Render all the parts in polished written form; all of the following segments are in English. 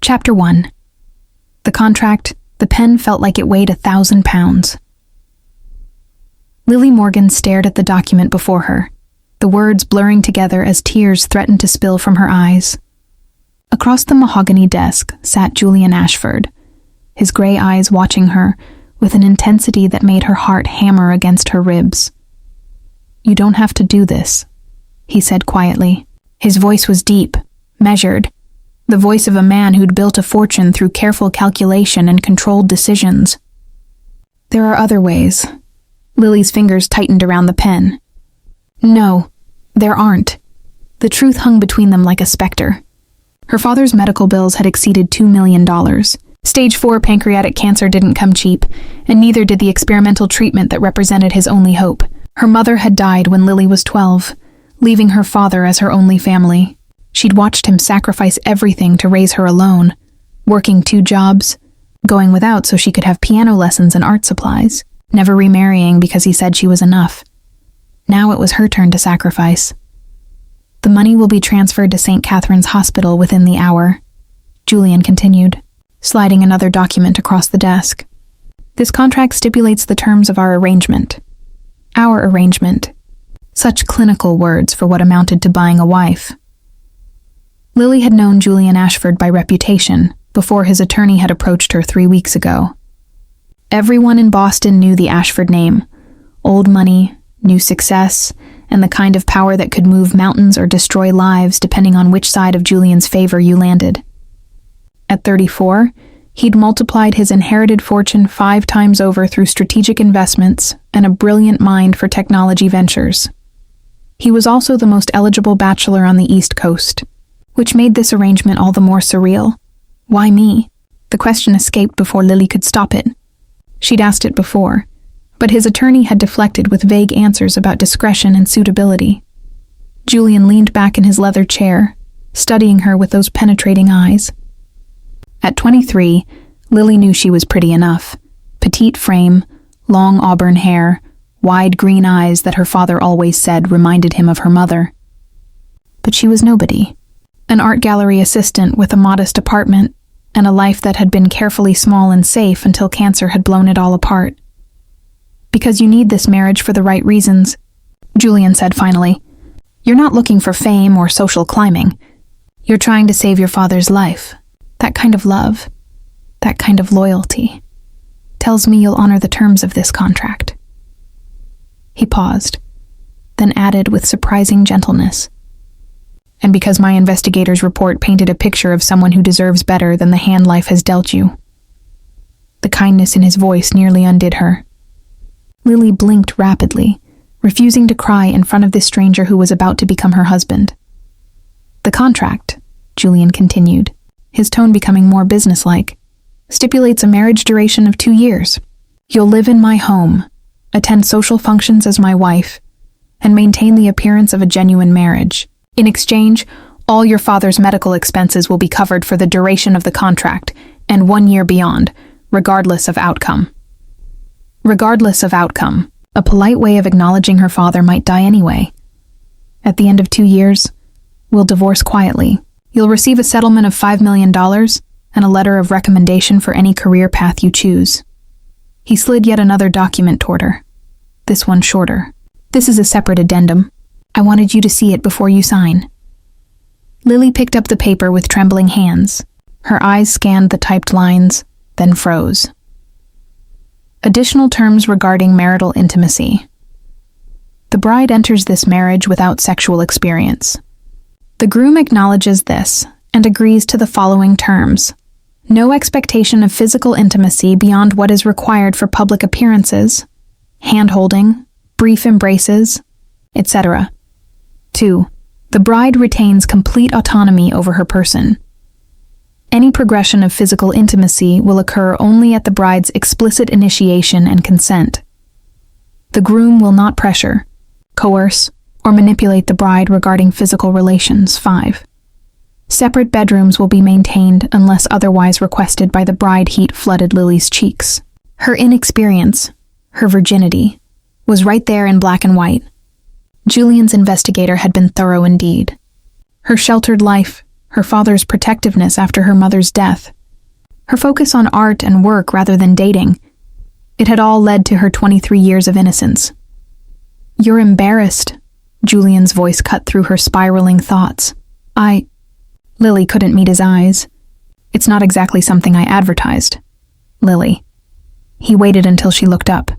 Chapter 1. The contract, the pen felt like it weighed 1,000 pounds. Lily Morgan stared at the document before her, the words blurring together as tears threatened to spill from her eyes. Across the mahogany desk sat Julian Ashford, his gray eyes watching her with an intensity that made her heart hammer against her ribs. "You don't have to do this," he said quietly. His voice was deep, measured, the voice of a man who'd built a fortune through careful calculation and controlled decisions. "There are other ways." Lily's fingers tightened around the pen. "No, there aren't." The truth hung between them like a specter. Her father's medical bills had exceeded $2 million. Stage 4 pancreatic cancer didn't come cheap, and neither did the experimental treatment that represented his only hope. Her mother had died when Lily was 12, leaving her father as her only family. She'd watched him sacrifice everything to raise her alone, working 2 jobs, going without so she could have piano lessons and art supplies, never remarrying because he said she was enough. Now it was her turn to sacrifice. "The money will be transferred to St. Catherine's Hospital within the hour," Julian continued, sliding another document across the desk. "This contract stipulates the terms of our arrangement." Our arrangement. Such clinical words for what amounted to buying a wife. Lily had known Julian Ashford by reputation before his attorney had approached her 3 weeks ago. Everyone in Boston knew the Ashford name. Old money, new success, and the kind of power that could move mountains or destroy lives depending on which side of Julian's favor you landed. At 34, he'd multiplied his inherited fortune 5 times over through strategic investments and a brilliant mind for technology ventures. He was also the most eligible bachelor on the East Coast, which made this arrangement all the more surreal. Why me? The question escaped before Lily could stop it. She'd asked it before, but his attorney had deflected with vague answers about discretion and suitability. Julian leaned back in his leather chair, studying her with those penetrating eyes. At 23, Lily knew she was pretty enough. Petite frame, long auburn hair, wide green eyes that her father always said reminded him of her mother. But she was nobody. An art gallery assistant with a modest apartment and a life that had been carefully small and safe until cancer had blown it all apart. "Because you need this marriage for the right reasons," Julian said finally. "You're not looking for fame or social climbing. You're trying to save your father's life. That kind of love, that kind of loyalty, tells me you'll honor the terms of this contract." He paused, then added with surprising gentleness, "And because my investigator's report painted a picture of someone who deserves better than the hand life has dealt you." The kindness in his voice nearly undid her. Lily blinked rapidly, refusing to cry in front of this stranger who was about to become her husband. "The contract," Julian continued, his tone becoming more businesslike, "stipulates a marriage duration of 2 years. You'll live in my home, attend social functions as my wife, and maintain the appearance of a genuine marriage. In exchange, all your father's medical expenses will be covered for the duration of the contract and 1 year beyond, regardless of outcome." Regardless of outcome, a polite way of acknowledging her father might die anyway. "At the end of 2 years, we'll divorce quietly. You'll receive a settlement of $5 million and a letter of recommendation for any career path you choose." He slid yet another document toward her, this one shorter. "This is a separate addendum. I wanted you to see it before you sign." Lily picked up the paper with trembling hands. Her eyes scanned the typed lines, then froze. Additional terms regarding marital intimacy. The bride enters this marriage without sexual experience. The groom acknowledges this and agrees to the following terms. No expectation of physical intimacy beyond what is required for public appearances, hand-holding, brief embraces, etc. 2. The bride retains complete autonomy over her person. Any progression of physical intimacy will occur only at the bride's explicit initiation and consent. The groom will not pressure, coerce, or manipulate the bride regarding physical relations. 5. Separate bedrooms will be maintained unless otherwise requested by the bride. Heat flooded Lily's cheeks. Her inexperience, her virginity, was right there in black and white. Julian's investigator had been thorough indeed. Her sheltered life, her father's protectiveness after her mother's death, her focus on art and work rather than dating. It had all led to her 23 years of innocence. "You're embarrassed," Julian's voice cut through her spiraling thoughts. Lily couldn't meet his eyes. "It's not exactly something I advertised, Lily." He waited until she looked up.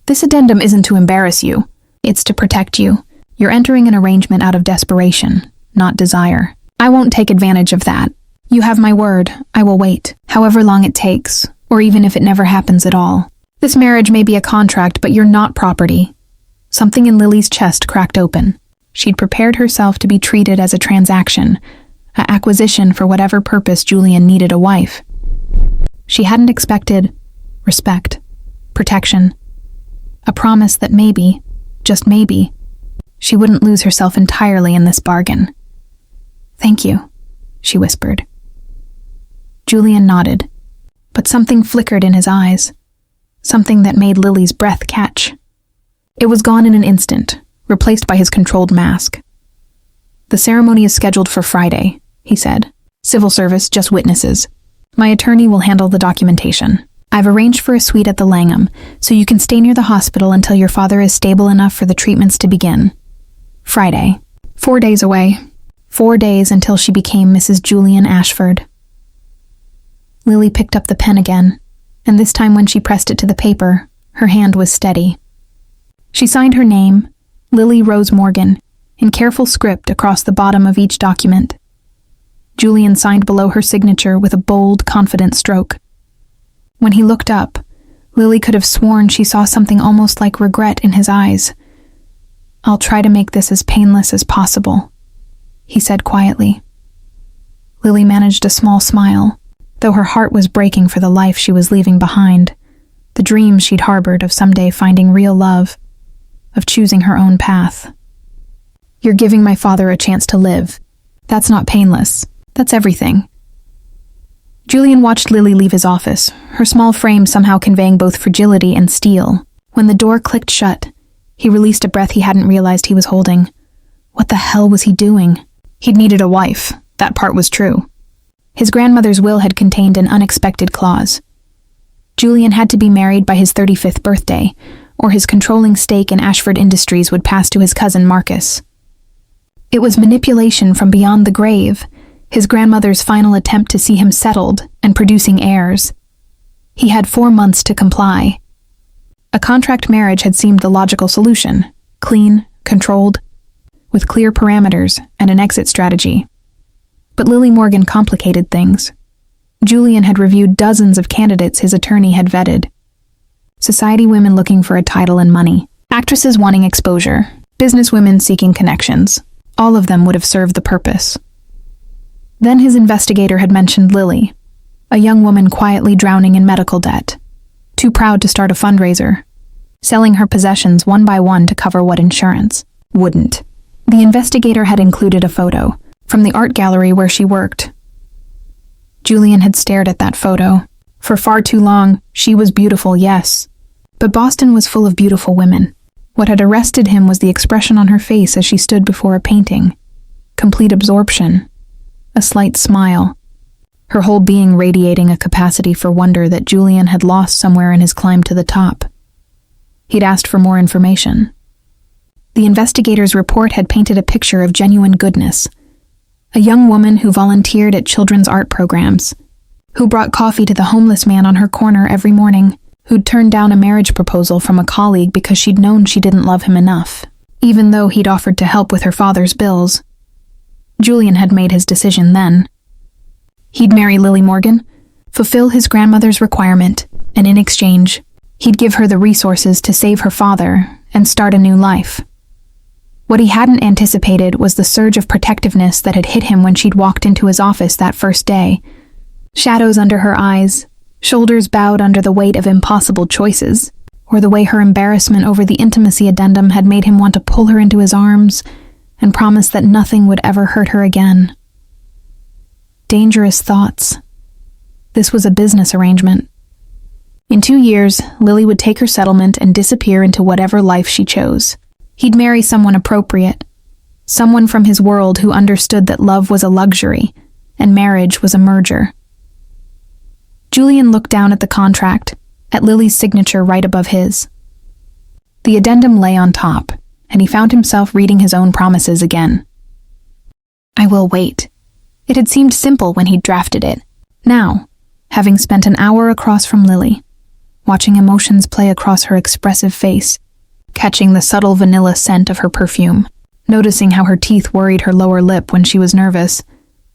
"This addendum isn't to embarrass you. It's to protect you. You're entering an arrangement out of desperation, not desire. I won't take advantage of that. You have my word. I will wait, however long it takes, or even if it never happens at all. This marriage may be a contract, but you're not property." Something in Lily's chest cracked open. She'd prepared herself to be treated as a transaction, an acquisition for whatever purpose Julian needed a wife. She hadn't expected respect, protection, a promise that maybe, just maybe, she wouldn't lose herself entirely in this bargain. "Thank you," she whispered. Julian nodded, but something flickered in his eyes, something that made Lily's breath catch. It was gone in an instant, replaced by his controlled mask. "The ceremony is scheduled for Friday," he said. "Civil service, just witnesses. My attorney will handle the documentation. I've arranged for a suite at the Langham, so you can stay near the hospital until your father is stable enough for the treatments to begin. Friday. 4 days away. 4 days until she became Mrs. Julian Ashford." Lily picked up the pen again, and this time when she pressed it to the paper, her hand was steady. She signed her name, Lily Rose Morgan, in careful script across the bottom of each document. Julian signed below her signature with a bold, confident stroke. When he looked up, Lily could have sworn she saw something almost like regret in his eyes. "I'll try to make this as painless as possible," he said quietly. Lily managed a small smile, though her heart was breaking for the life she was leaving behind, the dreams she'd harbored of someday finding real love, of choosing her own path. "You're giving my father a chance to live. That's not painless. That's everything." Julian watched Lily leave his office, her small frame somehow conveying both fragility and steel. When the door clicked shut, he released a breath he hadn't realized he was holding. What the hell was he doing? He'd needed a wife. That part was true. His grandmother's will had contained an unexpected clause. Julian had to be married by his 35th birthday, or his controlling stake in Ashford Industries would pass to his cousin Marcus. It was manipulation from beyond the grave, his grandmother's final attempt to see him settled and producing heirs. He had 4 months to comply. A contract marriage had seemed the logical solution, clean, controlled, with clear parameters and an exit strategy. But Lily Morgan complicated things. Julian had reviewed dozens of candidates his attorney had vetted. Society women looking for a title and money, actresses wanting exposure, businesswomen seeking connections. All of them would have served the purpose. Then his investigator had mentioned Lily, a young woman quietly drowning in medical debt, too proud to start a fundraiser, selling her possessions one by one to cover what insurance wouldn't. The investigator had included a photo from the art gallery where she worked. Julian had stared at that photo. For far too long, she was beautiful, yes, but Boston was full of beautiful women. What had arrested him was the expression on her face as she stood before a painting. Complete absorption. A slight smile. Her whole being radiating a capacity for wonder that Julian had lost somewhere in his climb to the top. He'd asked for more information. The investigator's report had painted a picture of genuine goodness. A young woman who volunteered at children's art programs, who brought coffee to the homeless man on her corner every morning, who'd turned down a marriage proposal from a colleague because she'd known she didn't love him enough, even though he'd offered to help with her father's bills. Julian had made his decision then. He'd marry Lily Morgan, fulfill his grandmother's requirement, and in exchange, he'd give her the resources to save her father and start a new life. What he hadn't anticipated was the surge of protectiveness that had hit him when she'd walked into his office that first day. Shadows under her eyes, shoulders bowed under the weight of impossible choices, or the way her embarrassment over the intimacy addendum had made him want to pull her into his arms and promise that nothing would ever hurt her again. Dangerous thoughts. This was a business arrangement. In 2 years, Lily would take her settlement and disappear into whatever life she chose. He'd marry someone appropriate, someone from his world who understood that love was a luxury and marriage was a merger. Julian looked down at the contract, at Lily's signature right above his. The addendum lay on top, and he found himself reading his own promises again. I will wait. It had seemed simple when he'd drafted it. Now, having spent an hour across from Lily, watching emotions play across her expressive face, catching the subtle vanilla scent of her perfume, noticing how her teeth worried her lower lip when she was nervous,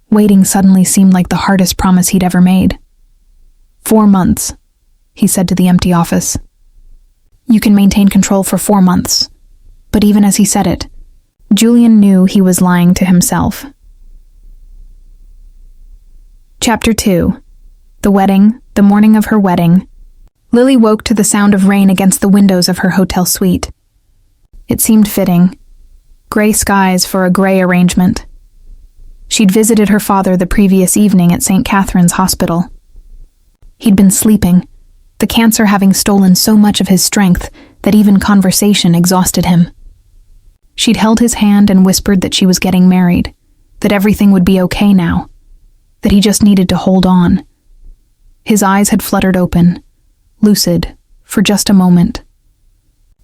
waiting suddenly seemed like the hardest promise he'd ever made. 4 months, he said to the empty office. You can maintain control for 4 months. But even as he said it, Julian knew he was lying to himself. Chapter 2. The wedding, the morning of her wedding. Lily woke to the sound of rain against the windows of her hotel suite. It seemed fitting. Gray skies for a gray arrangement. She'd visited her father the previous evening at St. Catherine's Hospital. He'd been sleeping, the cancer having stolen so much of his strength that even conversation exhausted him. She'd held his hand and whispered that she was getting married, that everything would be okay now, that he just needed to hold on. His eyes had fluttered open, lucid, for just a moment.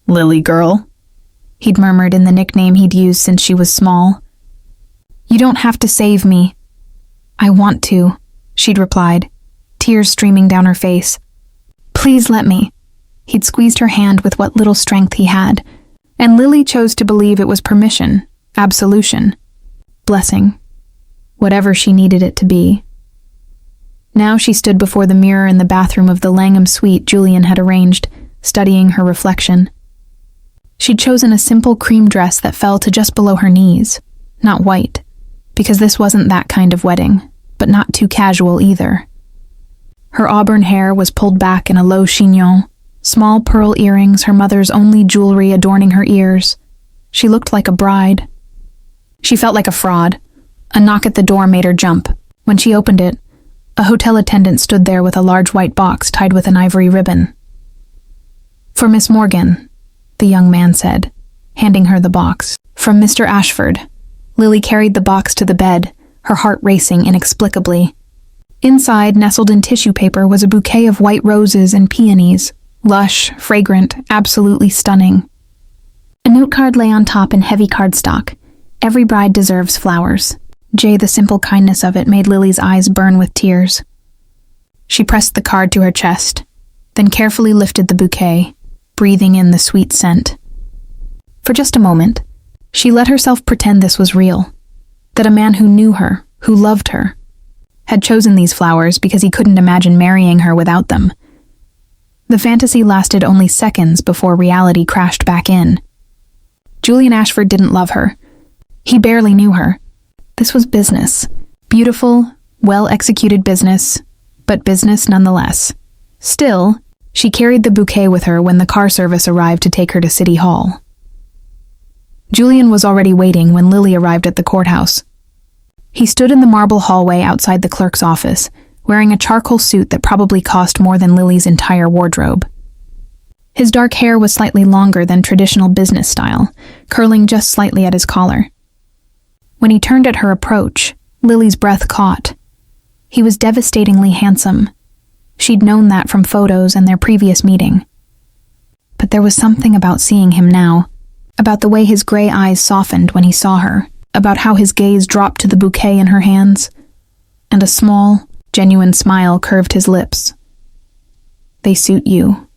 Lily girl, he'd murmured in the nickname he'd used since she was small. You don't have to save me. I want to, she'd replied, tears streaming down her face. Please let me. He'd squeezed her hand with what little strength he had, and Lily chose to believe it was permission, absolution, blessing, whatever she needed it to be. Now she stood before the mirror in the bathroom of the Langham suite Julian had arranged, studying her reflection. She'd chosen a simple cream dress that fell to just below her knees, not white, because this wasn't that kind of wedding, but not too casual either. Her auburn hair was pulled back in a low chignon, small pearl earrings, her mother's only jewelry adorning her ears. She looked like a bride. She felt like a fraud. A knock at the door made her jump. When she opened it, a hotel attendant stood there with a large white box tied with an ivory ribbon. For Miss Morgan, the young man said, handing her the box. From Mr. Ashford. Lily carried the box to the bed, her heart racing inexplicably. Inside, nestled in tissue paper, was a bouquet of white roses and peonies, lush, fragrant, absolutely stunning. A note card lay on top in heavy cardstock. Every bride deserves flowers. The simple kindness of it made Lily's eyes burn with tears. She pressed the card to her chest, then carefully lifted the bouquet, breathing in the sweet scent. For just a moment, she let herself pretend this was real, that a man who knew her, who loved her, had chosen these flowers because he couldn't imagine marrying her without them. The fantasy lasted only seconds before reality crashed back in. Julian Ashford didn't love her. He barely knew her. This was business. Beautiful, well-executed business, but business nonetheless. Still, she carried the bouquet with her when the car service arrived to take her to City Hall. Julian was already waiting when Lily arrived at the courthouse. He stood in the marble hallway outside the clerk's office, wearing a charcoal suit that probably cost more than Lily's entire wardrobe. His dark hair was slightly longer than traditional business style, curling just slightly at his collar. When he turned at her approach, Lily's breath caught. He was devastatingly handsome. She'd known that from photos and their previous meeting. But there was something about seeing him now, about the way his gray eyes softened when he saw her, about how his gaze dropped to the bouquet in her hands, and a small, genuine smile curved his lips. They suit you,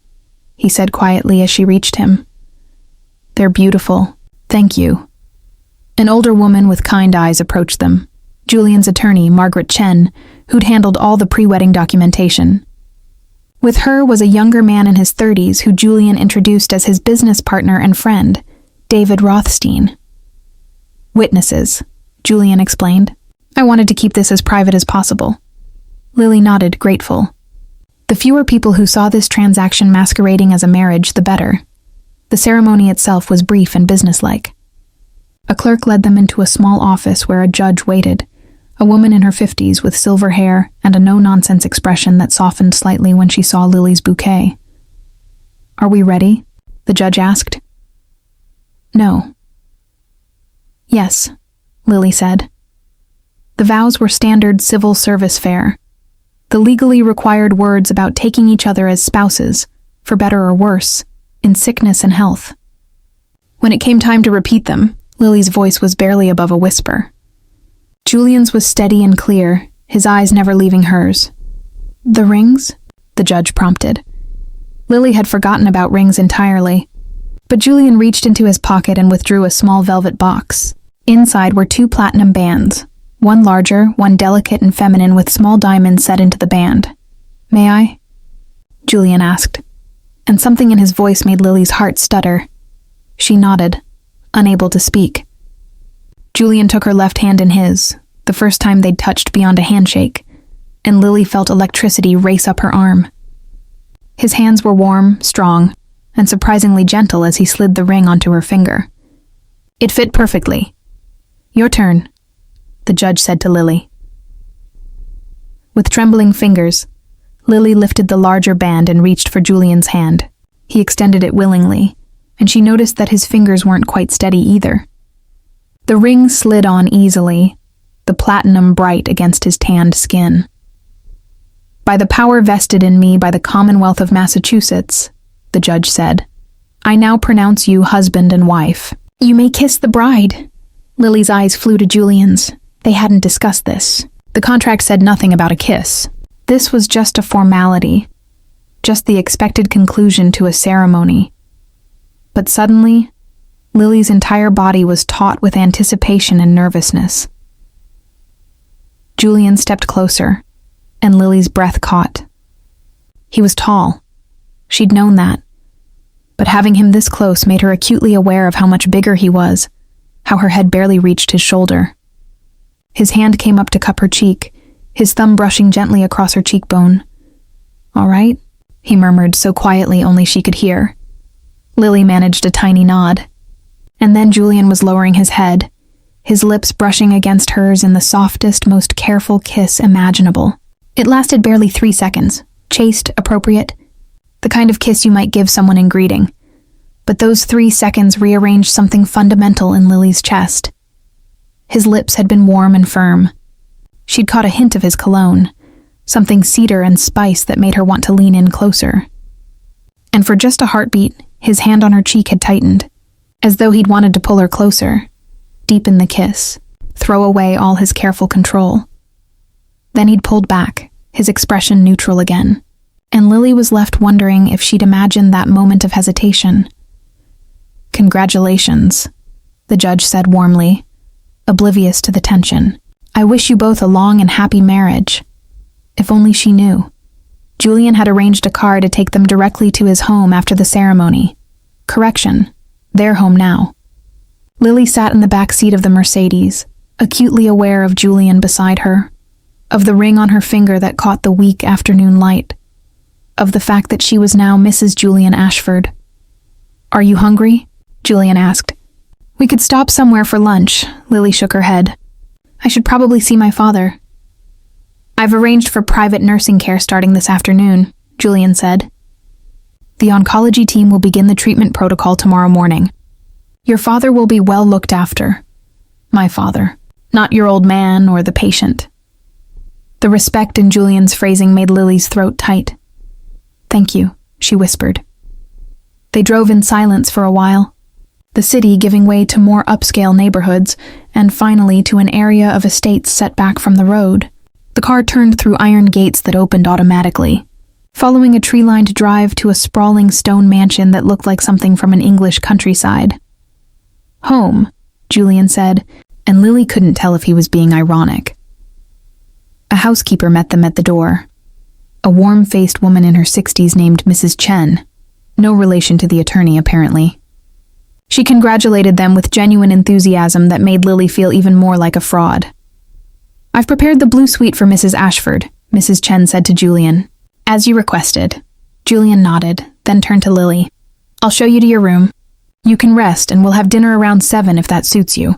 he said quietly as she reached him. They're beautiful. Thank you. An older woman with kind eyes approached them, Julian's attorney, Margaret Chen, who'd handled all the pre-wedding documentation. With her was a younger man in his 30s who Julian introduced as his business partner and friend, David Rothstein. Witnesses, Julian explained. I wanted to keep this as private as possible. Lily nodded, grateful. The fewer people who saw this transaction masquerading as a marriage, the better. The ceremony itself was brief and businesslike. A clerk led them into a small office where a judge waited, a woman in her 50s with silver hair and a no-nonsense expression that softened slightly when she saw Lily's bouquet. Are we ready? The judge asked. No. Yes, Lily said. The vows were standard civil service fare, the legally required words about taking each other as spouses, for better or worse, in sickness and health. When it came time to repeat them, Lily's voice was barely above a whisper. Julian's was steady and clear, his eyes never leaving hers. The rings? The judge prompted. Lily had forgotten about rings entirely, but Julian reached into his pocket and withdrew a small velvet box. Inside were 2 platinum bands, one larger, one delicate and feminine with small diamonds set into the band. May I? Julian asked, and something in his voice made Lily's heart stutter. She nodded, unable to speak. Julian took her left hand in his, the first time they'd touched beyond a handshake, and Lily felt electricity race up her arm. His hands were warm, strong, and surprisingly gentle as he slid the ring onto her finger. It fit perfectly. Your turn, the judge said to Lily. With trembling fingers, Lily lifted the larger band and reached for Julian's hand. He extended it willingly, and she noticed that his fingers weren't quite steady either. The ring slid on easily, the platinum bright against his tanned skin. By the power vested in me by the Commonwealth of Massachusetts, the judge said, I now pronounce you husband and wife. You may kiss the bride. Lily's eyes flew to Julian's. They hadn't discussed this. The contract said nothing about a kiss. This was just a formality, just the expected conclusion to a ceremony. But suddenly, Lily's entire body was taut with anticipation and nervousness. Julian stepped closer, and Lily's breath caught. He was tall. She'd known that. But having him this close made her acutely aware of how much bigger he was, how her head barely reached his shoulder. His hand came up to cup her cheek, his thumb brushing gently across her cheekbone. All right, he murmured so quietly only she could hear. Lily managed a tiny nod. And then Julian was lowering his head, his lips brushing against hers in the softest, most careful kiss imaginable. It lasted barely 3 seconds, chaste, appropriate, the kind of kiss you might give someone in greeting. But those 3 seconds rearranged something fundamental in Lily's chest. His lips had been warm and firm. She'd caught a hint of his cologne, something cedar and spice that made her want to lean in closer. And for just a heartbeat, his hand on her cheek had tightened, as though he'd wanted to pull her closer, deepen the kiss, throw away all his careful control. Then he'd pulled back, his expression neutral again, and Lily was left wondering if she'd imagined that moment of hesitation. Congratulations, the judge said warmly, oblivious to the tension. I wish you both a long and happy marriage. If only she knew. Julian had arranged a car to take them directly to his home after the ceremony. Correction, their home now. Lily sat in the back seat of the Mercedes, acutely aware of Julian beside her, of the ring on her finger that caught the weak afternoon light, of the fact that she was now Mrs. Julian Ashford. Are you hungry? Julian asked. We could stop somewhere for lunch, Lily shook her head. I should probably see my father. I've arranged for private nursing care starting this afternoon, Julian said. The oncology team will begin the treatment protocol tomorrow morning. Your father will be well looked after. My father, not your old man or the patient. The respect in Julian's phrasing made Lily's throat tight. Thank you, she whispered. They drove in silence for a while, the city giving way to more upscale neighborhoods, and finally to an area of estates set back from the road. The car turned through iron gates that opened automatically, following a tree-lined drive to a sprawling stone mansion that looked like something from an English countryside. Home, Julian said, and Lily couldn't tell if he was being ironic. A housekeeper met them at the door. A warm-faced woman in her 60s named Mrs. Chen, no relation to the attorney apparently. She congratulated them with genuine enthusiasm that made Lily feel even more like a fraud. I've prepared the blue suite for Mrs. Ashford, Mrs. Chen said to Julian. As you requested. Julian nodded, then turned to Lily. I'll show you to your room. You can rest and we'll have dinner around 7 if that suits you.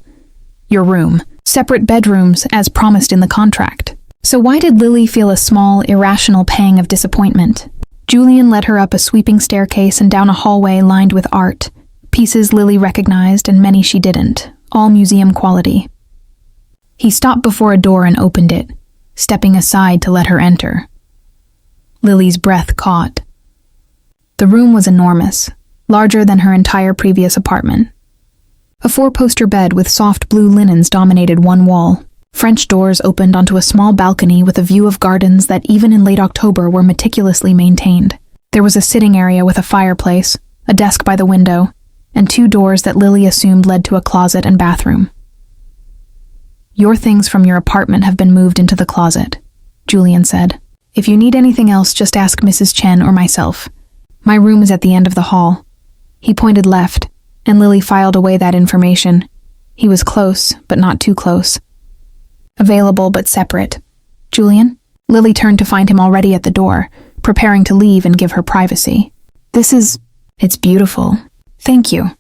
Your room. Separate bedrooms as promised in the contract. So why did Lily feel a small, irrational pang of disappointment? Julian led her up a sweeping staircase and down a hallway lined with art. Pieces Lily recognized and many she didn't, all museum quality. He stopped before a door and opened it, stepping aside to let her enter. Lily's breath caught. The room was enormous, larger than her entire previous apartment. A 4-poster bed with soft blue linens dominated one wall. French doors opened onto a small balcony with a view of gardens that even in late October were meticulously maintained. There was a sitting area with a fireplace, a desk by the window, and 2 doors that Lily assumed led to a closet and bathroom. "Your things from your apartment have been moved into the closet," Julian said. "If you need anything else, just ask Mrs. Chen or myself. My room is at the end of the hall." He pointed left, and Lily filed away that information. He was close, but not too close. Available, but separate. "Julian?" Lily turned to find him already at the door, preparing to leave and give her privacy. It's beautiful. Thank you."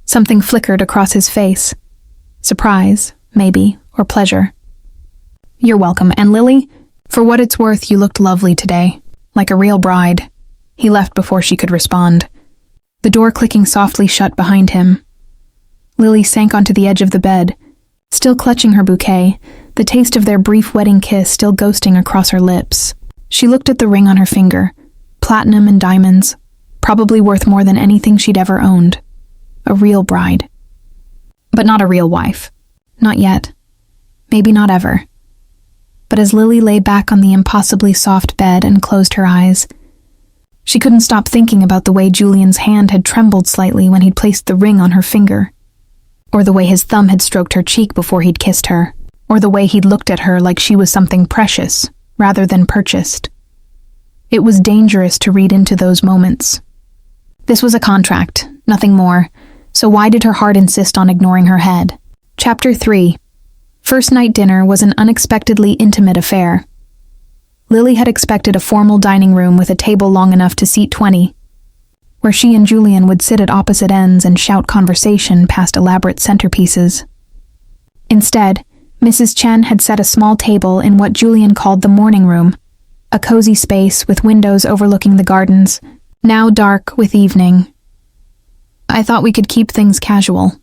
Something flickered across his face. Surprise, maybe, or pleasure. "You're welcome, and Lily, for what it's worth, you looked lovely today, like a real bride." He left before she could respond, the door clicking softly shut behind him. Lily sank onto the edge of the bed, still clutching her bouquet, the taste of their brief wedding kiss still ghosting across her lips. She looked at the ring on her finger, platinum and diamonds, probably worth more than anything she'd ever owned. A real bride. But not a real wife. Not yet. Maybe not ever. But as Lily lay back on the impossibly soft bed and closed her eyes, she couldn't stop thinking about the way Julian's hand had trembled slightly when he'd placed the ring on her finger, or the way his thumb had stroked her cheek before he'd kissed her, or the way he'd looked at her like she was something precious rather than purchased. It was dangerous to read into those moments. This was a contract, nothing more, so why did her heart insist on ignoring her head? Chapter 3. First night dinner was an unexpectedly intimate affair. Lily had expected a formal dining room with a table long enough to seat 20, where she and Julian would sit at opposite ends and shout conversation past elaborate centerpieces. Instead, Mrs. Chen had set a small table in what Julian called the morning room, a cozy space with windows overlooking the gardens, now dark with evening. "I thought we could keep things casual,"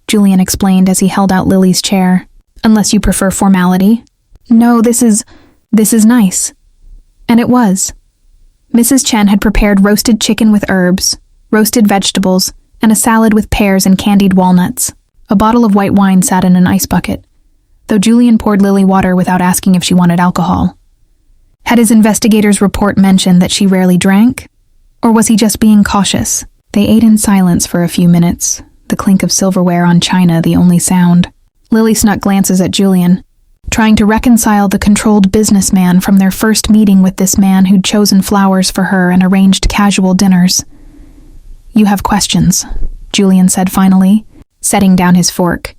Julian explained as he held out Lily's chair. "Unless you prefer formality." "No, this is nice." And it was. Mrs. Chen had prepared roasted chicken with herbs, roasted vegetables, and a salad with pears and candied walnuts. A bottle of white wine sat in an ice bucket, though Julian poured Lily water without asking if she wanted alcohol. Had his investigator's report mentioned that she rarely drank? Or was he just being cautious? They ate in silence for a few minutes, the clink of silverware on china the only sound. Lily snuck glances at Julian, trying to reconcile the controlled businessman from their first meeting with this man who'd chosen flowers for her and arranged casual dinners. "You have questions," Julian said finally, setting down his fork.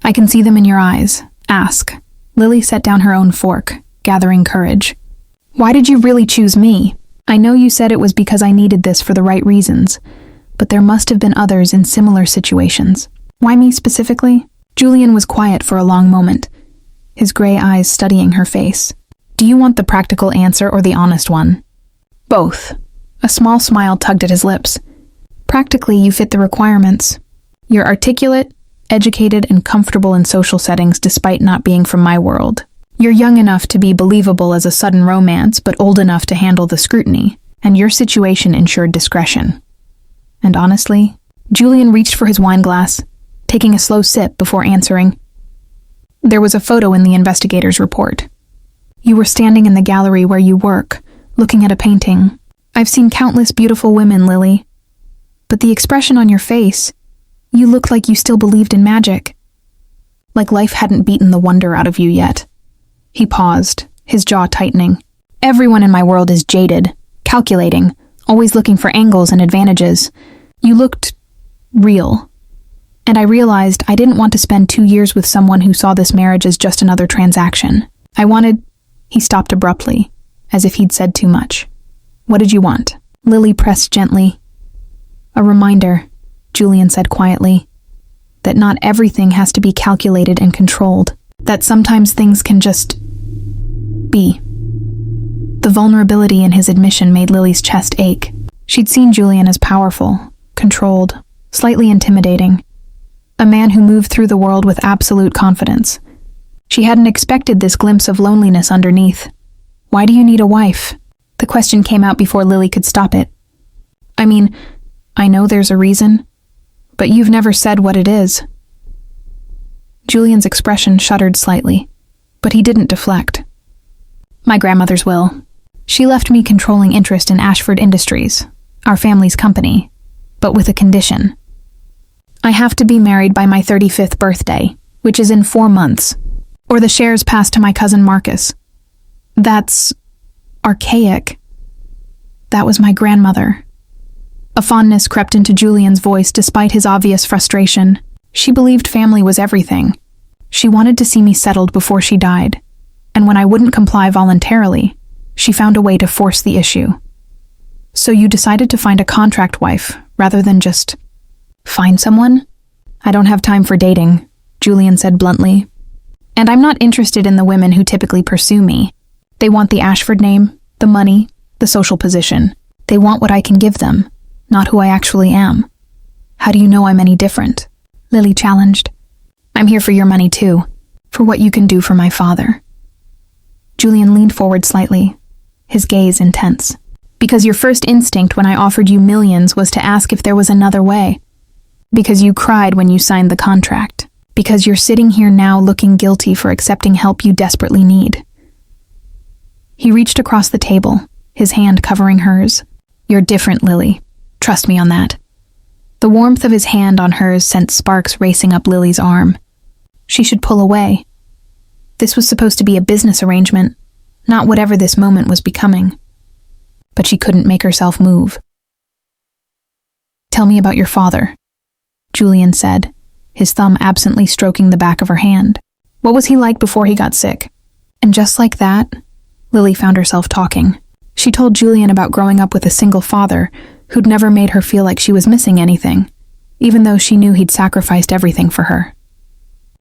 "I can see them in your eyes. Ask." Lily set down her own fork, gathering courage. "Why did you really choose me? I know you said it was because I needed this for the right reasons, but there must have been others in similar situations. Why me specifically?" Julian was quiet for a long moment, his gray eyes studying her face. "Do you want the practical answer or the honest one?" "Both." A small smile tugged at his lips. "Practically, you fit the requirements. You're articulate, educated, and comfortable in social settings despite not being from my world. You're young enough to be believable as a sudden romance, but old enough to handle the scrutiny, and your situation ensured discretion." And honestly, Julian reached for his wine glass, taking a slow sip before answering. "There was a photo in the investigator's report. You were standing in the gallery where you work, looking at a painting. I've seen countless beautiful women, Lily. But the expression on your face, you looked like you still believed in magic. Like life hadn't beaten the wonder out of you yet." He paused, his jaw tightening. "Everyone in my world is jaded, calculating, always looking for angles and advantages. You looked real. And I realized I didn't want to spend 2 years with someone who saw this marriage as just another transaction. I wanted..." He stopped abruptly, as if he'd said too much. "What did you want?" Lily pressed gently. "A reminder," Julian said quietly, "that not everything has to be calculated and controlled. That sometimes things can just be." The vulnerability in his admission made Lily's chest ache. She'd seen Julian as powerful, controlled, slightly intimidating. a man who moved through the world with absolute confidence. She hadn't expected this glimpse of loneliness underneath. "Why do you need a wife?" The question came out before Lily could stop it. "I mean, I know there's a reason, but you've never said what it is." Julian's expression shuddered slightly, but he didn't deflect. "My grandmother's will. She left me controlling interest in Ashford Industries, our family's company, but with a condition. I have to be married by my 35th birthday, which is in 4 months, or the shares pass to my cousin Marcus. That's archaic. That was my grandmother." A fondness crept into Julian's voice despite his obvious frustration. She believed family was everything. She wanted to see me settled before she died, and when I wouldn't comply voluntarily, she found a way to force the issue. "So you decided to find a contract wife rather than just find someone?" "I don't have time for dating," Julian said bluntly. "And I'm not interested in the women who typically pursue me. They want the Ashford name, the money, the social position. They want what I can give them, not who I actually am." "How do you know I'm any different?" Lily challenged. "I'm here for your money too, for what you can do for my father." Julian leaned forward slightly, his gaze intense. "Because your first instinct when I offered you millions was to ask if there was another way. Because you cried when you signed the contract. Because you're sitting here now looking guilty for accepting help you desperately need." He reached across the table, his hand covering hers. "You're different, Lily. Trust me on that." The warmth of his hand on hers sent sparks racing up Lily's arm. She should pull away. This was supposed to be a business arrangement, not whatever this moment was becoming. But she couldn't make herself move. "Tell me about your father," Julian said, his thumb absently stroking the back of her hand. "What was he like before he got sick?" And just like that, Lily found herself talking. She told Julian about growing up with a single father who'd never made her feel like she was missing anything, even though she knew he'd sacrificed everything for her.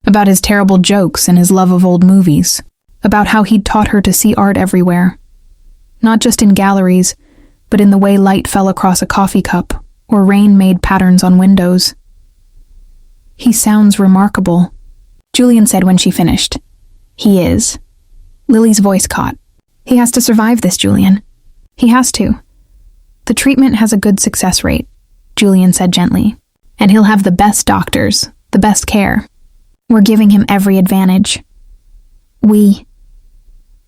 About his terrible jokes and his love of old movies. About how he'd taught her to see art everywhere. Not just in galleries, but in the way light fell across a coffee cup or rain made patterns on windows. "He sounds remarkable," Julian said when she finished. "He is." Lily's voice caught. "He has to survive this, Julian. He has to." "The treatment has a good success rate," Julian said gently. "And he'll have the best doctors, the best care. We're giving him every advantage." "We."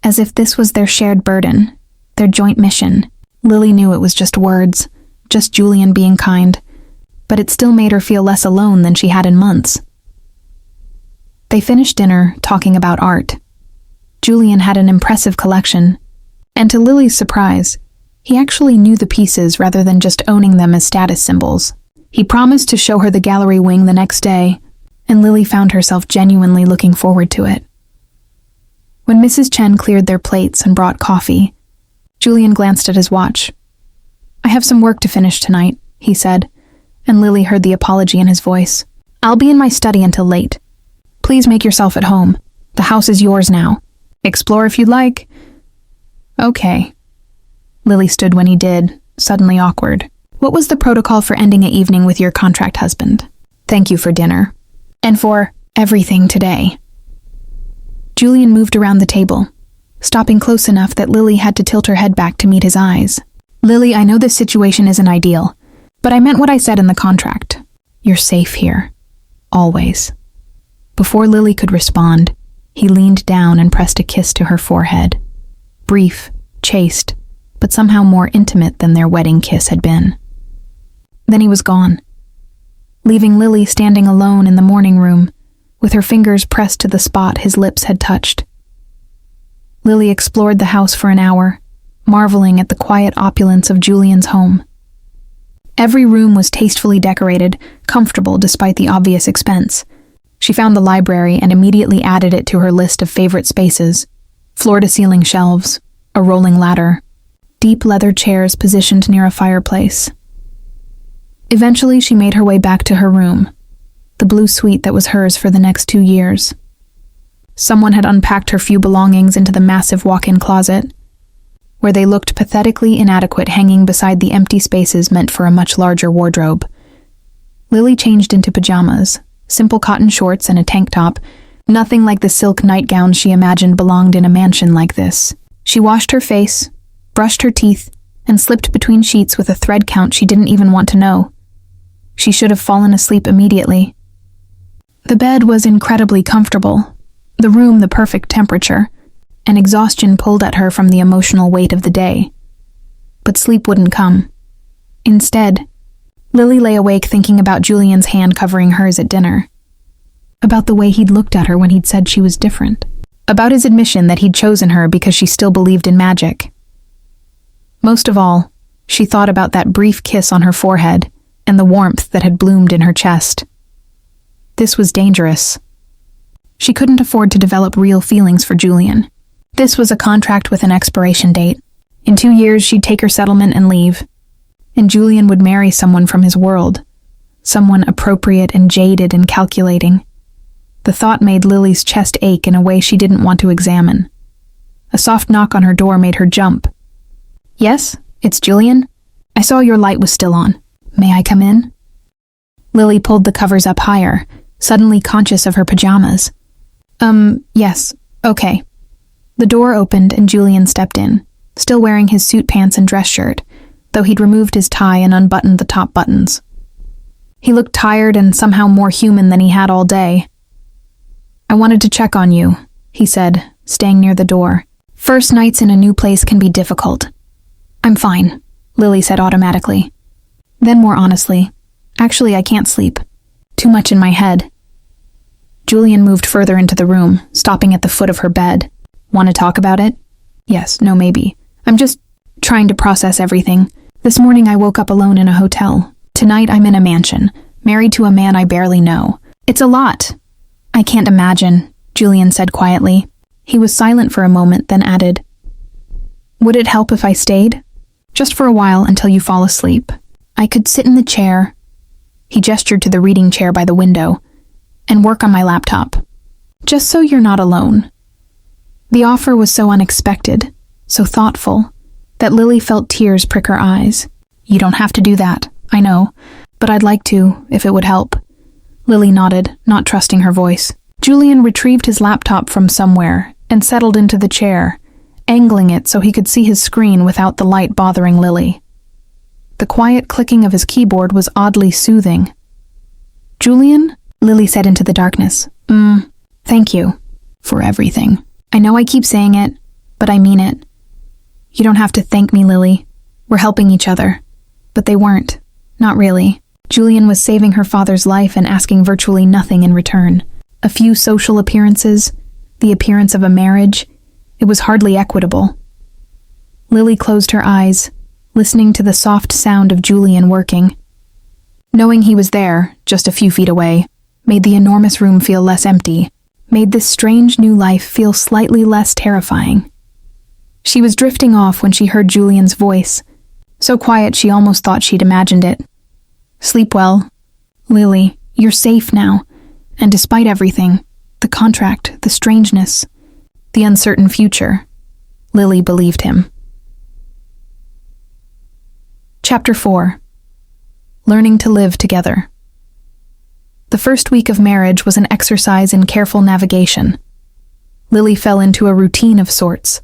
As if this was their shared burden, their joint mission. Lily knew it was just words, just Julian being kind, but it still made her feel less alone than she had in months. They finished dinner talking about art. Julian had an impressive collection, and to Lily's surprise, he actually knew the pieces rather than just owning them as status symbols. He promised to show her the gallery wing the next day, and Lily found herself genuinely looking forward to it. When Mrs. Chen cleared their plates and brought coffee, Julian glanced at his watch. "I have some work to finish tonight," he said, and Lily heard the apology in his voice. "I'll be in my study until late. Please make yourself at home. The house is yours now. Explore if you'd like." "Okay." Lily stood when he did, suddenly awkward. "What was the protocol for ending an evening with your contract husband?" "Thank you for dinner. And for everything today." Julian moved around the table, stopping close enough that Lily had to tilt her head back to meet his eyes. "Lily, I know this situation isn't ideal, but I meant what I said in the contract. You're safe here. Always." Before Lily could respond, he leaned down and pressed a kiss to her forehead. Brief, chaste, but somehow more intimate than their wedding kiss had been. Then he was gone, leaving Lily standing alone in the morning room, with her fingers pressed to the spot his lips had touched. Lily explored the house for an hour, marveling at the quiet opulence of Julian's home. Every room was tastefully decorated, comfortable despite the obvious expense. She found the library and immediately added it to her list of favorite spaces. Floor-to-ceiling shelves, a rolling ladder, deep leather chairs positioned near a fireplace. Eventually, she made her way back to her room, the blue suite that was hers for the next 2 years. Someone had unpacked her few belongings into the massive walk-in closet, where they looked pathetically inadequate hanging beside the empty spaces meant for a much larger wardrobe. Lily changed into pajamas, simple cotton shorts and a tank top, nothing like the silk nightgown she imagined belonged in a mansion like this. She washed her face, brushed her teeth, and slipped between sheets with a thread count she didn't even want to know. She should have fallen asleep immediately. The bed was incredibly comfortable, the room the perfect temperature, and exhaustion pulled at her from the emotional weight of the day. But sleep wouldn't come. Instead, Lily lay awake thinking about Julian's hand covering hers at dinner, about the way he'd looked at her when he'd said she was different, about his admission that he'd chosen her because she still believed in magic. Most of all, she thought about that brief kiss on her forehead and the warmth that had bloomed in her chest. This was dangerous. She couldn't afford to develop real feelings for Julian. This was a contract with an expiration date. In 2 years, she'd take her settlement and leave. And Julian would marry someone from his world, someone appropriate and jaded and calculating. The thought made Lily's chest ache in a way she didn't want to examine. A soft knock on her door made her jump. "Yes, it's Julian. I saw your light was still on. May I come in?" Lily pulled the covers up higher, suddenly conscious of her pajamas. Yes, okay." The door opened and Julian stepped in, still wearing his suit pants and dress shirt, though he'd removed his tie and unbuttoned the top buttons. He looked tired and somehow more human than he had all day. "I wanted to check on you," he said, staying near the door. "First nights in a new place can be difficult." "I'm fine," Lily said automatically. Then more honestly, "Actually, I can't sleep. Too much in my head." Julian moved further into the room, stopping at the foot of her bed. "Want to talk about it?" "Yes, no, maybe. I'm just trying to process everything. This morning I woke up alone in a hotel. Tonight I'm in a mansion, married to a man I barely know. It's a lot." "I can't imagine," Julian said quietly. He was silent for a moment, then added, "Would it help if I stayed? Just for a while until you fall asleep. I could sit in the chair," he gestured to the reading chair by the window, "and work on my laptop. Just so you're not alone." The offer was so unexpected, so thoughtful, that Lily felt tears prick her eyes. "You don't have to do that, I know, but I'd like to, if it would help." Lily nodded, not trusting her voice. Julian retrieved his laptop from somewhere and settled into the chair, angling it so he could see his screen without the light bothering Lily. The quiet clicking of his keyboard was oddly soothing. "Julian?" Lily said into the darkness. Thank you for everything. I know I keep saying it, but I mean it. You don't have to thank me, Lily. We're helping each other." But they weren't. Not really. Julian was saving her father's life and asking virtually nothing in return. A few social appearances, the appearance of a marriage. It was hardly equitable. Lily closed her eyes, listening to the soft sound of Julian working. Knowing he was there, just a few feet away, made the enormous room feel less empty, made this strange new life feel slightly less terrifying. She was drifting off when she heard Julian's voice, so quiet she almost thought she'd imagined it. "Sleep well. Lily, you're safe now, and despite everything, the contract, the strangeness, the uncertain future," Lily believed him. Chapter 4. Learning to live together. The first week of marriage was an exercise in careful navigation. Lily fell into a routine of sorts.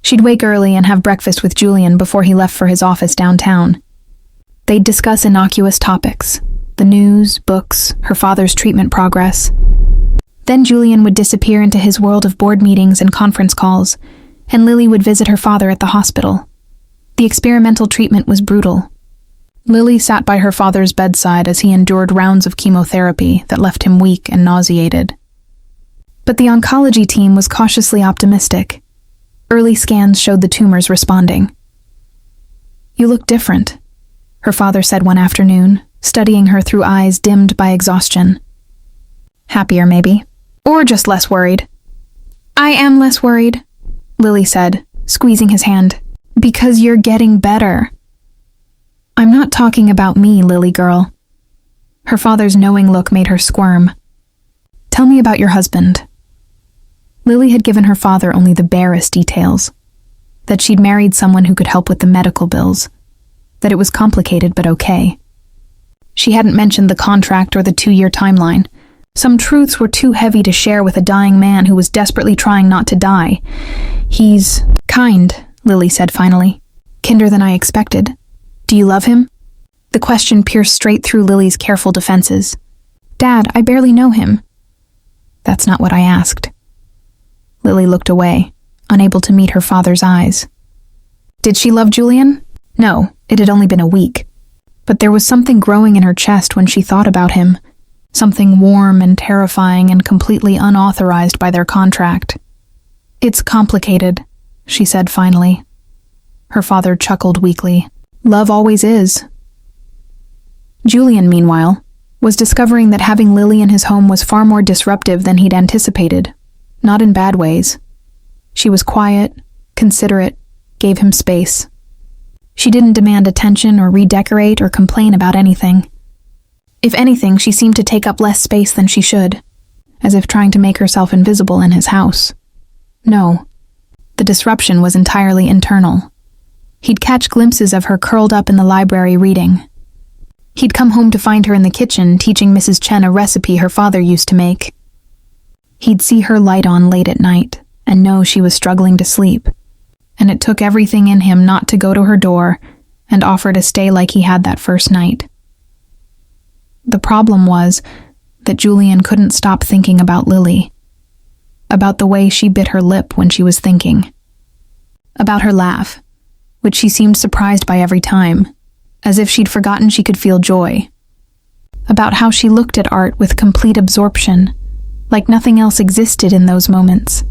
She'd wake early and have breakfast with Julian before he left for his office downtown. They'd discuss innocuous topics, the news, books, her father's treatment progress. Then Julian would disappear into his world of board meetings and conference calls, and Lily would visit her father at the hospital. The experimental treatment was brutal. Lily sat by her father's bedside as he endured rounds of chemotherapy that left him weak and nauseated. But the oncology team was cautiously optimistic. Early scans showed the tumors responding. "You look different," her father said one afternoon, studying her through eyes dimmed by exhaustion. "Happier, maybe. Or just less worried." "I am less worried," Lily said, squeezing his hand. "Because you're getting better." "I'm not talking about me, Lily girl." Her father's knowing look made her squirm. "Tell me about your husband." Lily had given her father only the barest details. That she'd married someone who could help with the medical bills. That it was complicated but okay. She hadn't mentioned the contract or the 2-year timeline. Some truths were too heavy to share with a dying man who was desperately trying not to die. "He's kind," Lily said finally. "Kinder than I expected. Do you love him?" The question pierced straight through Lily's careful defenses. "Dad, I barely know him." "That's not what I asked." Lily looked away, unable to meet her father's eyes. Did she love Julian? No, it had only been a week. But there was something growing in her chest when she thought about him, something warm and terrifying and completely unauthorized by their contract. "It's complicated," she said finally. Her father chuckled weakly. "Love always is." Julian, meanwhile, was discovering that having Lily in his home was far more disruptive than he'd anticipated, not in bad ways. She was quiet, considerate, gave him space. She didn't demand attention or redecorate or complain about anything. If anything, she seemed to take up less space than she should, as if trying to make herself invisible in his house. No, the disruption was entirely internal. He'd catch glimpses of her curled up in the library reading. He'd come home to find her in the kitchen teaching Mrs. Chen a recipe her father used to make. He'd see her light on late at night and know she was struggling to sleep, and it took everything in him not to go to her door and offer to stay like he had that first night. The problem was that Julian couldn't stop thinking about Lily, about the way she bit her lip when she was thinking, about her laugh, which she seemed surprised by every time, as if she'd forgotten she could feel joy, about how she looked at art with complete absorption, like nothing else existed in those moments.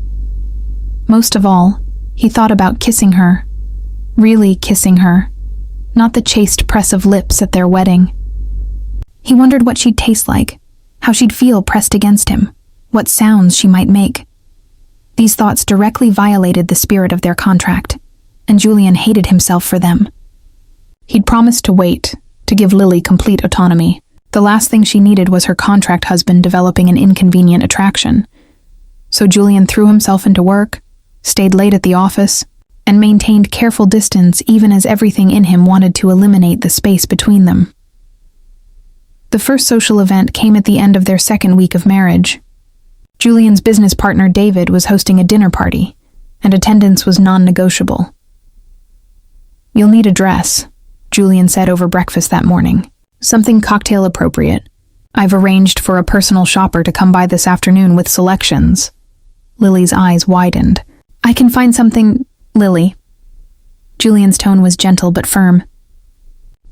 Most of all, he thought about kissing her, really kissing her, not the chaste press of lips at their wedding. He wondered what she'd taste like, how she'd feel pressed against him, what sounds she might make. These thoughts directly violated the spirit of their contract, and Julian hated himself for them. He'd promised to wait, to give Lily complete autonomy. The last thing she needed was her contract husband developing an inconvenient attraction. So Julian threw himself into work, stayed late at the office, and maintained careful distance even as everything in him wanted to eliminate the space between them. The first social event came at the end of their second week of marriage. Julian's business partner David was hosting a dinner party, and attendance was non-negotiable. "You'll need a dress," Julian said over breakfast that morning. "Something cocktail appropriate. I've arranged for a personal shopper to come by this afternoon with selections." Lily's eyes widened. "I can find something, Lily." Julian's tone was gentle but firm.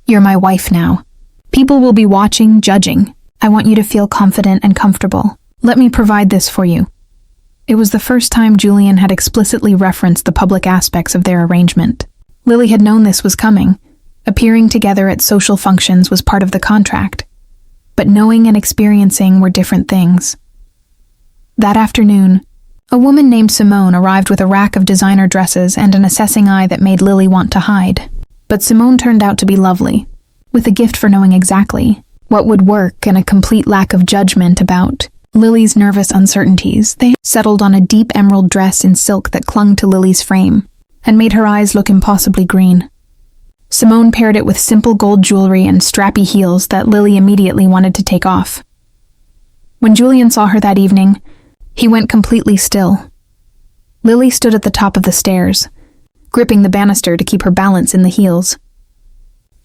"You're my wife now. People will be watching, judging. I want you to feel confident and comfortable. Let me provide this for you." It was the first time Julian had explicitly referenced the public aspects of their arrangement. Lily had known this was coming. Appearing together at social functions was part of the contract. But knowing and experiencing were different things. That afternoon, a woman named Simone arrived with a rack of designer dresses and an assessing eye that made Lily want to hide. But Simone turned out to be lovely, with a gift for knowing exactly what would work and a complete lack of judgment about Lily's nervous uncertainties. They settled on a deep emerald dress in silk that clung to Lily's frame and made her eyes look impossibly green. Simone paired it with simple gold jewelry and strappy heels that Lily immediately wanted to take off. When Julian saw her that evening, he went completely still. Lily stood at the top of the stairs, gripping the banister to keep her balance in the heels.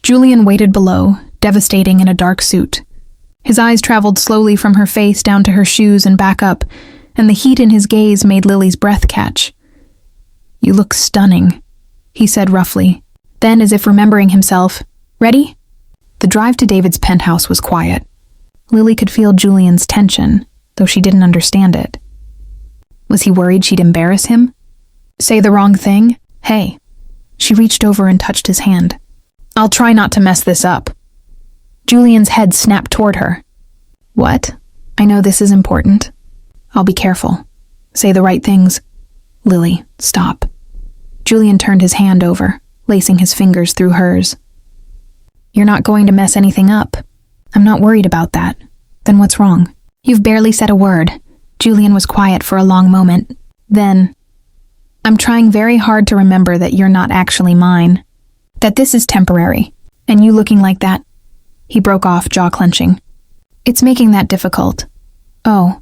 Julian waited below, devastating in a dark suit. His eyes traveled slowly from her face down to her shoes and back up, and the heat in his gaze made Lily's breath catch. "You look stunning," he said roughly. Then, as if remembering himself, "Ready?" The drive to David's penthouse was quiet. Lily could feel Julian's tension, though she didn't understand it. Was he worried she'd embarrass him? Say the wrong thing? Hey. She reached over and touched his hand. "I'll try not to mess this up." Julian's head snapped toward her. "What? I know this is important. I'll be careful. Say the right things." "Lily, stop." Julian turned his hand over, lacing his fingers through hers. "You're not going to mess anything up. I'm not worried about that. Then what's wrong?" "You've barely said a word." Julian was quiet for a long moment. Then, "I'm trying very hard to remember that you're not actually mine. That this is temporary. And you looking like that..." He broke off, jaw clenching. "It's making that difficult. Oh.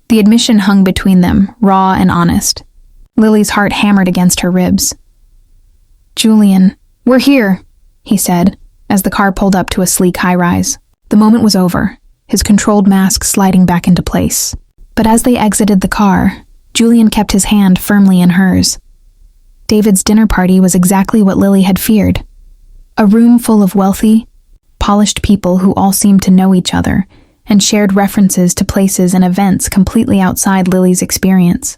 The admission hung between them, raw and honest. Lily's heart hammered against her ribs. "Julian, we're here," he said, as the car pulled up to a sleek high-rise. The moment was over, his controlled mask sliding back into place. But as they exited the car, Julian kept his hand firmly in hers. David's dinner party was exactly what Lily had feared. A room full of wealthy, polished people who all seemed to know each other and shared references to places and events completely outside Lily's experience.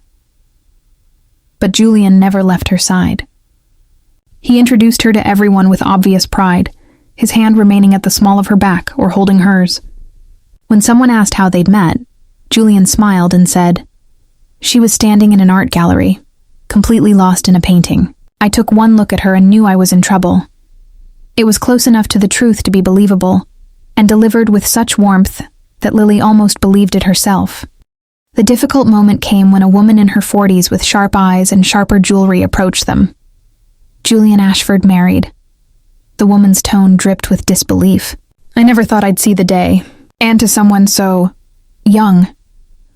But Julian never left her side. He introduced her to everyone with obvious pride, his hand remaining at the small of her back or holding hers. When someone asked how they'd met, Julian smiled and said, "She was standing in an art gallery, completely lost in a painting. I took one look at her and knew I was in trouble." It was close enough to the truth to be believable, and delivered with such warmth that Lily almost believed it herself. The difficult moment came when a woman in her 40s with sharp eyes and sharper jewelry approached them. "Julian Ashford married." The woman's tone dripped with disbelief. "I never thought I'd see the day, and to someone so young."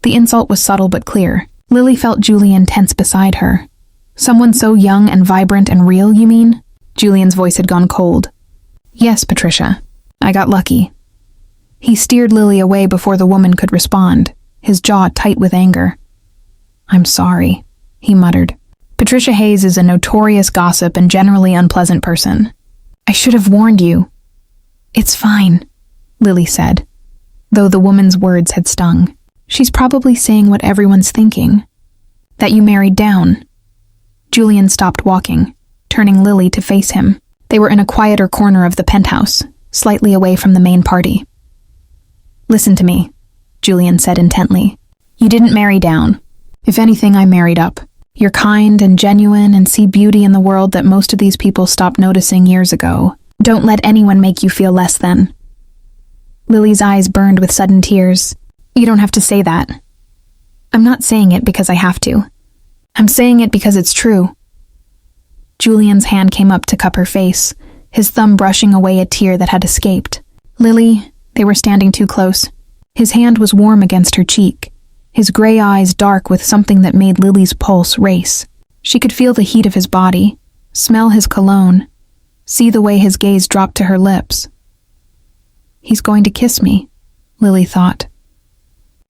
The insult was subtle but clear. Lily felt Julian tense beside her. "Someone so young and vibrant and real, you mean?" Julian's voice had gone cold. "Yes, Patricia. I got lucky." He steered Lily away before the woman could respond, his jaw tight with anger. "I'm sorry," he muttered. "Patricia Hayes is a notorious gossip and generally unpleasant person. I should have warned you." "It's fine," Lily said, though the woman's words had stung. "She's probably saying what everyone's thinking. That you married down." Julian stopped walking, turning Lily to face him. They were in a quieter corner of the penthouse, slightly away from the main party. "Listen to me," Julian said intently. "You didn't marry down. If anything, I married up. You're kind and genuine and see beauty in the world that most of these people stopped noticing years ago. Don't let anyone make you feel less than." Lily's eyes burned with sudden tears. "You don't have to say that." "I'm not saying it because I have to. I'm saying it because it's true." Julian's hand came up to cup her face, his thumb brushing away a tear that had escaped. "Lily," they were standing too close. His hand was warm against her cheek, his gray eyes dark with something that made Lily's pulse race. She could feel the heat of his body, smell his cologne, see the way his gaze dropped to her lips. "He's going to kiss me," Lily thought.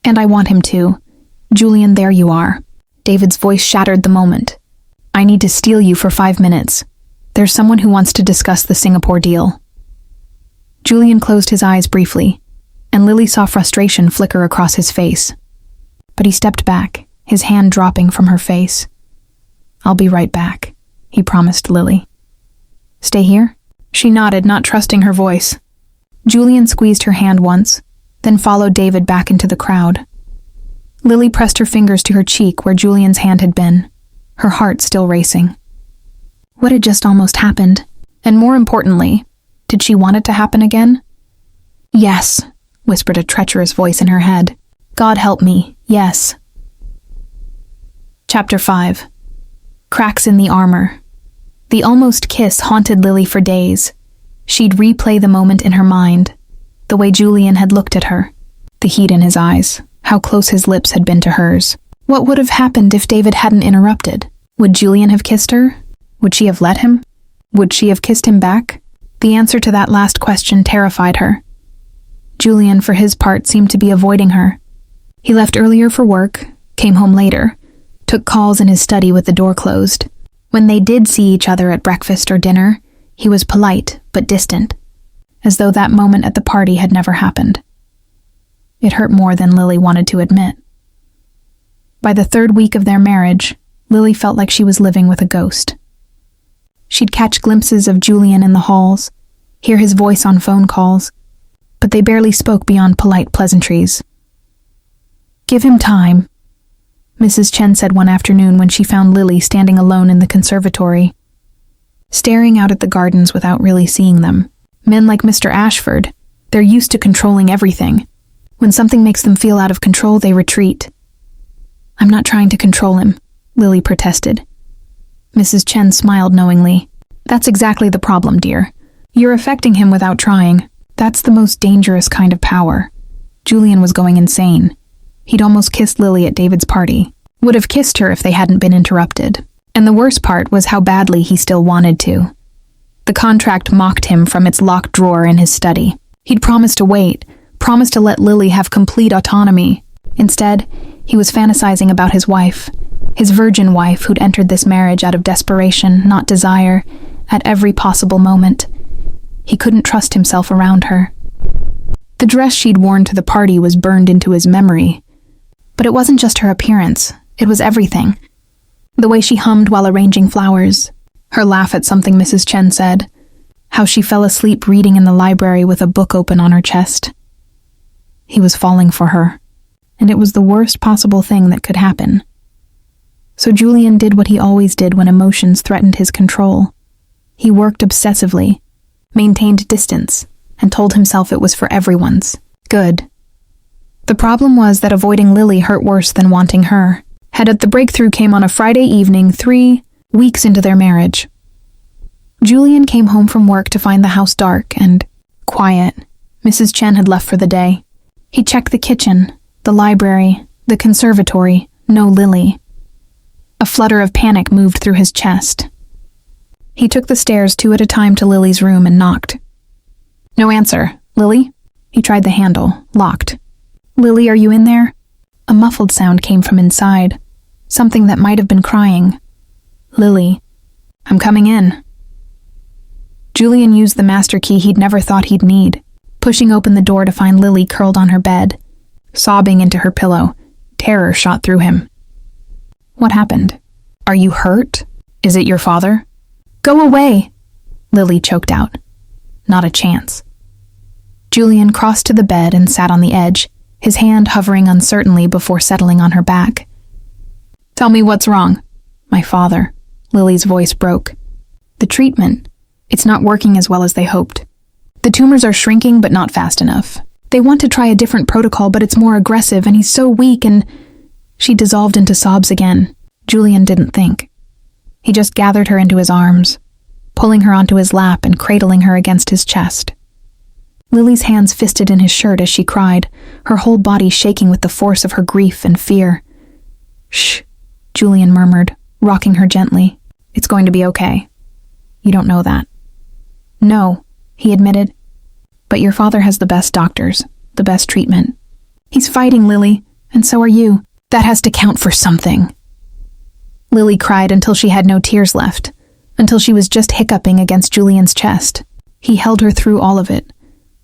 "And I want him to. Julian, there you are." David's voice shattered the moment. "I need to steal you for 5 minutes. There's someone who wants to discuss the Singapore deal." Julian closed his eyes briefly, and Lily saw frustration flicker across his face. But he stepped back, his hand dropping from her face. "I'll be right back," he promised Lily. "Stay here?" She nodded, not trusting her voice. Julian squeezed her hand once, then followed David back into the crowd. Lily pressed her fingers to her cheek where Julian's hand had been, her heart still racing. What had just almost happened? And more importantly, did she want it to happen again? "Yes," whispered a treacherous voice in her head. "God help me, yes." Chapter 5. Cracks in the armor. The almost kiss haunted Lily for days. She'd replay the moment in her mind, the way Julian had looked at her, the heat in his eyes, how close his lips had been to hers. What would have happened if David hadn't interrupted? Would Julian have kissed her? Would she have let him? Would she have kissed him back? The answer to that last question terrified her. Julian, for his part, seemed to be avoiding her. He left earlier for work, came home later, took calls in his study with the door closed. When they did see each other at breakfast or dinner, he was polite but distant, as though that moment at the party had never happened. It hurt more than Lily wanted to admit. By the 3rd week of their marriage, Lily felt like she was living with a ghost. She'd catch glimpses of Julian in the halls, hear his voice on phone calls, but they barely spoke beyond polite pleasantries. "Give him time," Mrs. Chen said one afternoon when she found Lily standing alone in the conservatory, staring out at the gardens without really seeing them. Men like Mr. Ashford, they're used to controlling everything. When something makes them feel out of control, they retreat. "I'm not trying to control him," Lily protested. Mrs. Chen smiled knowingly. "That's exactly the problem, dear. You're affecting him without trying. That's the most dangerous kind of power. Julian was going insane. He'd almost kissed Lily at David's party. Would have kissed her if they hadn't been interrupted. And the worst part was how badly he still wanted to. The contract mocked him from its locked drawer in his study. He'd promised to wait, promised to let Lily have complete autonomy. Instead, he was fantasizing about his wife, his virgin wife who'd entered this marriage out of desperation, not desire, at every possible moment. He couldn't trust himself around her. The dress she'd worn to the party was burned into his memory. But it wasn't just her appearance, it was everything. The way she hummed while arranging flowers, her laugh at something Mrs. Chen said, how she fell asleep reading in the library with a book open on her chest. He was falling for her, and it was the worst possible thing that could happen. So Julian did what he always did when emotions threatened his control. He worked obsessively, maintained distance, and told himself it was for everyone's good. The problem was that avoiding Lily hurt worse than wanting her. The breakthrough came on a Friday evening, 3 weeks into their marriage. Julian came home from work to find the house dark and quiet. Mrs. Chen had left for the day. He checked the kitchen, the library, the conservatory, no Lily. A flutter of panic moved through his chest. He took the stairs 2 at a time to Lily's room and knocked. No answer. Lily? He tried the handle, locked. Lily, are you in there? A muffled sound came from inside, something that might have been crying. Lily, I'm coming in. Julian used the master key he'd never thought he'd need, pushing open the door to find Lily curled on her bed. Sobbing into her pillow, terror shot through him. What happened? Are you hurt? Is it your father? Go away, Lily choked out. Not a chance. Julian crossed to the bed and sat on the edge, his hand hovering uncertainly before settling on her back. Tell me what's wrong. My father. Lily's voice broke. The treatment. It's not working as well as they hoped. The tumors are shrinking but not fast enough. They want to try a different protocol but it's more aggressive and he's so weak and... She dissolved into sobs again. Julian didn't think. He just gathered her into his arms, pulling her onto his lap and cradling her against his chest. Lily's hands fisted in his shirt as she cried, her whole body shaking with the force of her grief and fear. Shh, Julian murmured, rocking her gently. It's going to be okay. You don't know that. No, he admitted. But your father has the best doctors, the best treatment. He's fighting, Lily, and so are you. That has to count for something. Lily cried until she had no tears left, until she was just hiccuping against Julian's chest. He held her through all of it,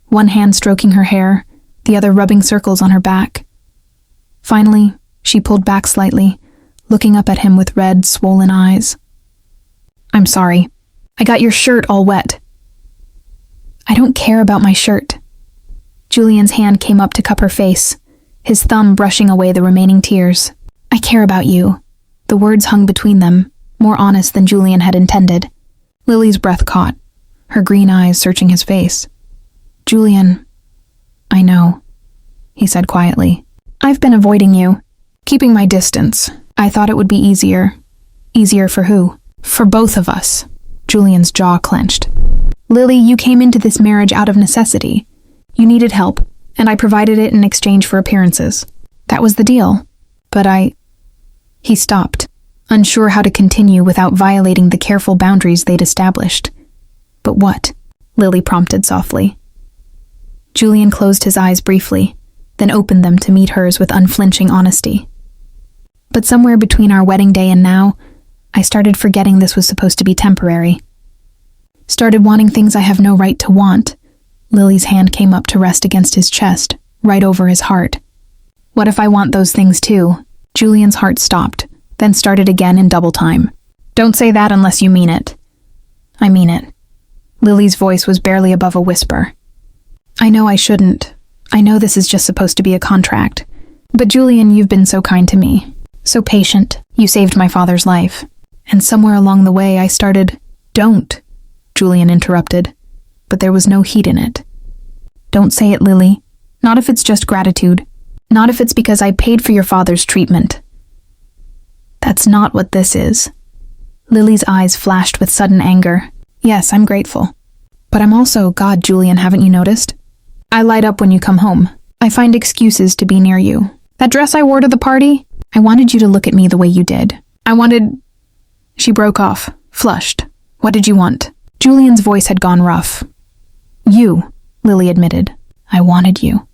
one hand stroking her hair, the other rubbing circles on her back. Finally, she pulled back slightly, looking up at him with red, swollen eyes. I'm sorry. I got your shirt all wet. I don't care about my shirt. Julian's hand came up to cup her face, his thumb brushing away the remaining tears. I care about you. The words hung between them, more honest than Julian had intended. Lily's breath caught, her green eyes searching his face. Julian, I know, he said quietly. I've been avoiding you, keeping my distance. I thought it would be easier. Easier for who? For both of us. Julian's jaw clenched. Lily, you came into this marriage out of necessity. You needed help, and I provided it in exchange for appearances. That was the deal. But He stopped, unsure how to continue without violating the careful boundaries they'd established. But what? Lily prompted softly. Julian closed his eyes briefly, then opened them to meet hers with unflinching honesty. But somewhere between our wedding day and now, I started forgetting this was supposed to be temporary. Started wanting things I have no right to want. Lily's hand came up to rest against his chest, right over his heart. What if I want those things too? Julian's heart stopped, then started again in double time. Don't say that unless you mean it. I mean it. Lily's voice was barely above a whisper. I know I shouldn't. I know this is just supposed to be a contract. But Julian, you've been so kind to me. So patient. You saved my father's life. And somewhere along the way I started... Don't, Julian interrupted. But there was no heat in it. Don't say it, Lily. Not if it's just gratitude. Not if it's because I paid for your father's treatment. That's not what this is. Lily's eyes flashed with sudden anger. Yes, I'm grateful. But I'm also, God, Julian, haven't you noticed? I light up when you come home. I find excuses to be near you. That dress I wore to the party? I wanted you to look at me the way you did. She broke off, flushed. What did you want? Julian's voice had gone rough. You, Lily admitted. I wanted you.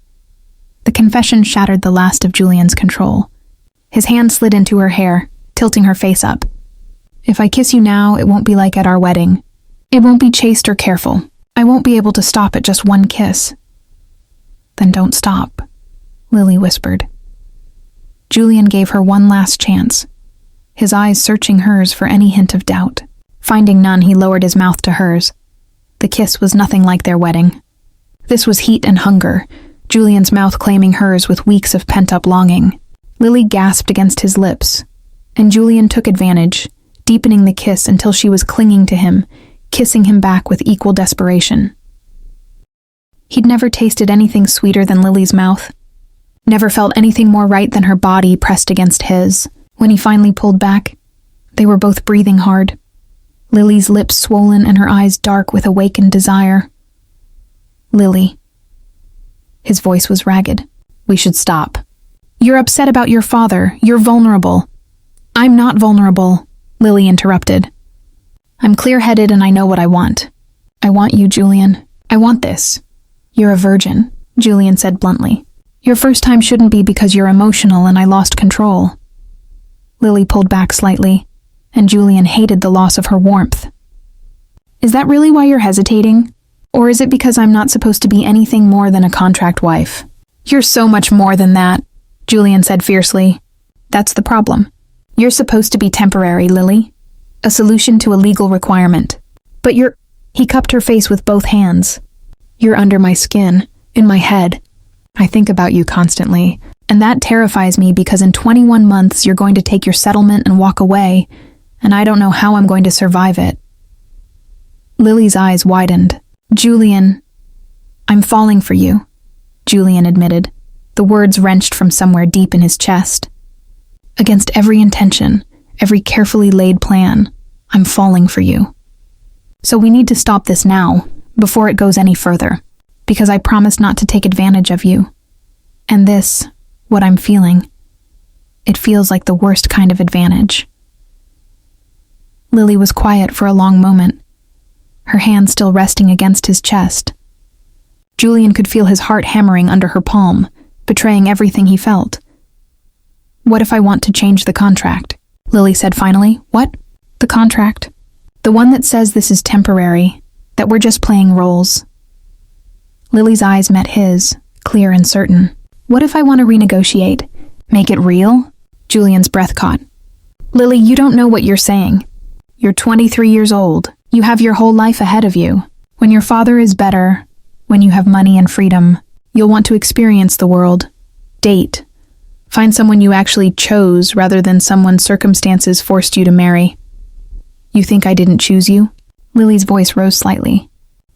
The confession shattered the last of Julian's control. His hand slid into her hair, tilting her face up. If I kiss you now, it won't be like at our wedding. It won't be chaste or careful. I won't be able to stop at just one kiss. Then don't stop, Lily whispered. Julian gave her one last chance, his eyes searching hers for any hint of doubt. Finding none, he lowered his mouth to hers. The kiss was nothing like their wedding. This was heat and hunger, Julian's mouth claiming hers with weeks of pent-up longing. Lily gasped against his lips, and Julian took advantage, deepening the kiss until she was clinging to him, kissing him back with equal desperation. He'd never tasted anything sweeter than Lily's mouth, never felt anything more right than her body pressed against his. When he finally pulled back, they were both breathing hard, Lily's lips swollen and her eyes dark with awakened desire. Lily. His voice was ragged. We should stop. You're upset about your father. You're vulnerable. I'm not vulnerable, Lily interrupted. I'm clear-headed and I know what I want. I want you, Julian. I want this. You're a virgin, Julian said bluntly. Your first time shouldn't be because you're emotional and I lost control. Lily pulled back slightly, and Julian hated the loss of her warmth. Is that really why you're hesitating? Or is it because I'm not supposed to be anything more than a contract wife? You're so much more than that, Julian said fiercely. That's the problem. You're supposed to be temporary, Lily. A solution to a legal requirement. But He cupped her face with both hands. You're under my skin, in my head. I think about you constantly, and that terrifies me because in 21 months you're going to take your settlement and walk away, and I don't know how I'm going to survive it. Lily's eyes widened. Julian, I'm falling for you, Julian admitted, the words wrenched from somewhere deep in his chest. Against every intention, every carefully laid plan, I'm falling for you. So we need to stop this now, before it goes any further, because I promised not to take advantage of you. And this, what I'm feeling, it feels like the worst kind of advantage. Lily was quiet for a long moment, her hand still resting against his chest. Julian could feel his heart hammering under her palm, betraying everything he felt. What if I want to change the contract? Lily said finally. What? The contract. The one that says this is temporary, that we're just playing roles. Lily's eyes met his, clear and certain. What if I want to renegotiate? Make it real? Julian's breath caught. Lily, you don't know what you're saying. You're 23 years old. You have your whole life ahead of you. When your father is better, when you have money and freedom, you'll want to experience the world. Date. Find someone you actually chose rather than someone circumstances forced you to marry. You think I didn't choose you? Lily's voice rose slightly.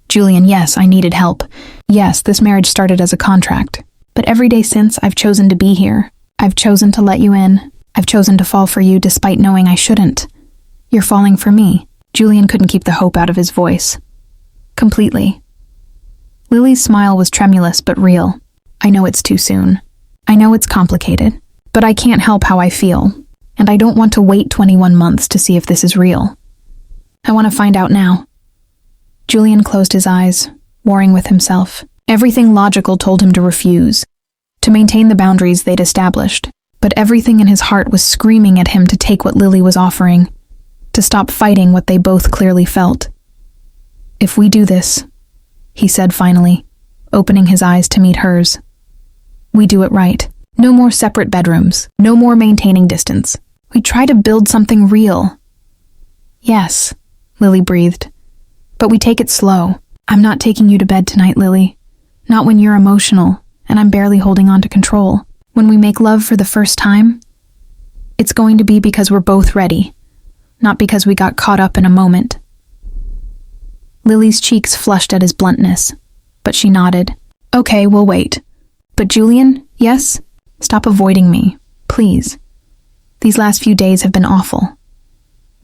Julian, yes, I needed help. Yes, this marriage started as a contract. But every day since, I've chosen to be here. I've chosen to let you in. I've chosen to fall for you despite knowing I shouldn't. You're falling for me. Julian couldn't keep the hope out of his voice. Completely. Lily's smile was tremulous but real. I know it's too soon. I know it's complicated, but I can't help how I feel, and I don't want to wait 21 months to see if this is real. I want to find out now. Julian closed his eyes, warring with himself. Everything logical told him to refuse, to maintain the boundaries they'd established, but everything in his heart was screaming at him to take what Lily was offering, to stop fighting what they both clearly felt. If we do this, he said finally, opening his eyes to meet hers, we do it right. No more separate bedrooms, no more maintaining distance. We try to build something real. Yes, Lily breathed, but we take it slow. I'm not taking you to bed tonight, Lily. Not when you're emotional, and I'm barely holding on to control. When we make love for the first time, it's going to be because we're both ready, not because we got caught up in a moment. Lily's cheeks flushed at his bluntness, but she nodded. Okay, we'll wait. But Julian, yes? Stop avoiding me, please. These last few days have been awful.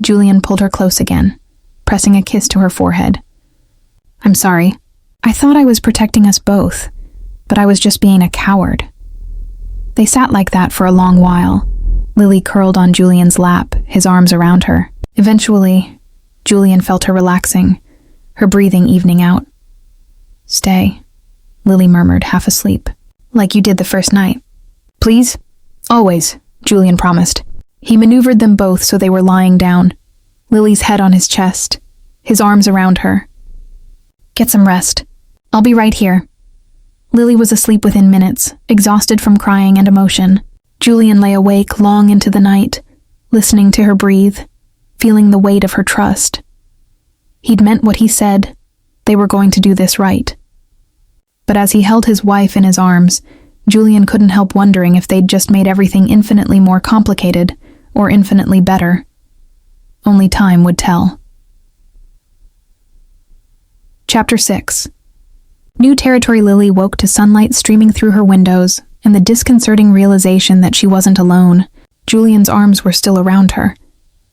Julian pulled her close again, pressing a kiss to her forehead. I'm sorry. I thought I was protecting us both, but I was just being a coward. They sat like that for a long while, Lily curled on Julian's lap, his arms around her. Eventually, Julian felt her relaxing, her breathing evening out. "Stay," Lily murmured, half asleep. "Like you did the first night." "Please?" "Always," Julian promised. He maneuvered them both so they were lying down, Lily's head on his chest, his arms around her. "Get some rest. I'll be right here." Lily was asleep within minutes, exhausted from crying and emotion. Julian lay awake long into the night, listening to her breathe, feeling the weight of her trust. He'd meant what he said. They were going to do this right. But as he held his wife in his arms, Julian couldn't help wondering if they'd just made everything infinitely more complicated or infinitely better. Only time would tell. Chapter 6. New Territory Lily woke to sunlight streaming through her windows and the disconcerting realization that she wasn't alone. Julian's arms were still around her,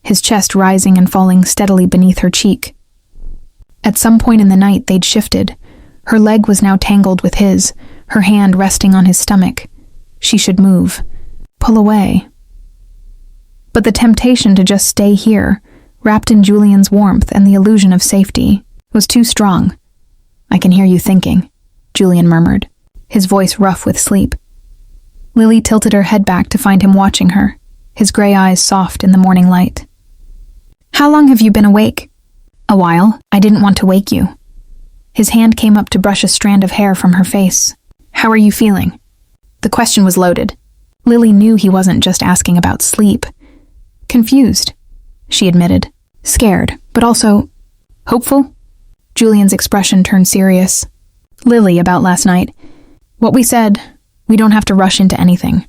his chest rising and falling steadily beneath her cheek. At some point in the night, they'd shifted. Her leg was now tangled with his, her hand resting on his stomach. She should move. Pull away. But the temptation to just stay here, wrapped in Julian's warmth and the illusion of safety, was too strong. "I can hear you thinking," Julian murmured, his voice rough with sleep. Lily tilted her head back to find him watching her, his gray eyes soft in the morning light. "How long have you been awake?" "A while. I didn't want to wake you." His hand came up to brush a strand of hair from her face. "How are you feeling?" The question was loaded. Lily knew he wasn't just asking about sleep. "Confused," she admitted. "Scared, but also hopeful." Julian's expression turned serious. "Lily, about last night. What we said, we don't have to rush into anything.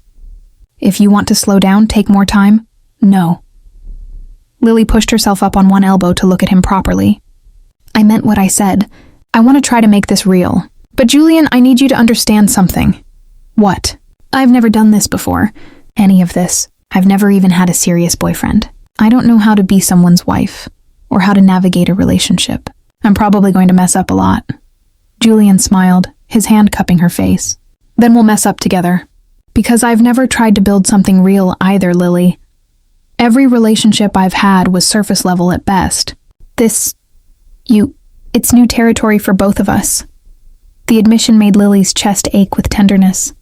If you want to slow down, take more time, no." Lily pushed herself up on one elbow to look at him properly. "I meant what I said. I want to try to make this real. But Julian, I need you to understand something." "What?" "I've never done this before. Any of this. I've never even had a serious boyfriend. I don't know how to be someone's wife, or how to navigate a relationship. I'm probably going to mess up a lot." Julian smiled, his hand cupping her face. "Then we'll mess up together. Because I've never tried to build something real either, Lily. Every relationship I've had was surface level at best. It's new territory for both of us." The admission made Lily's chest ache with tenderness.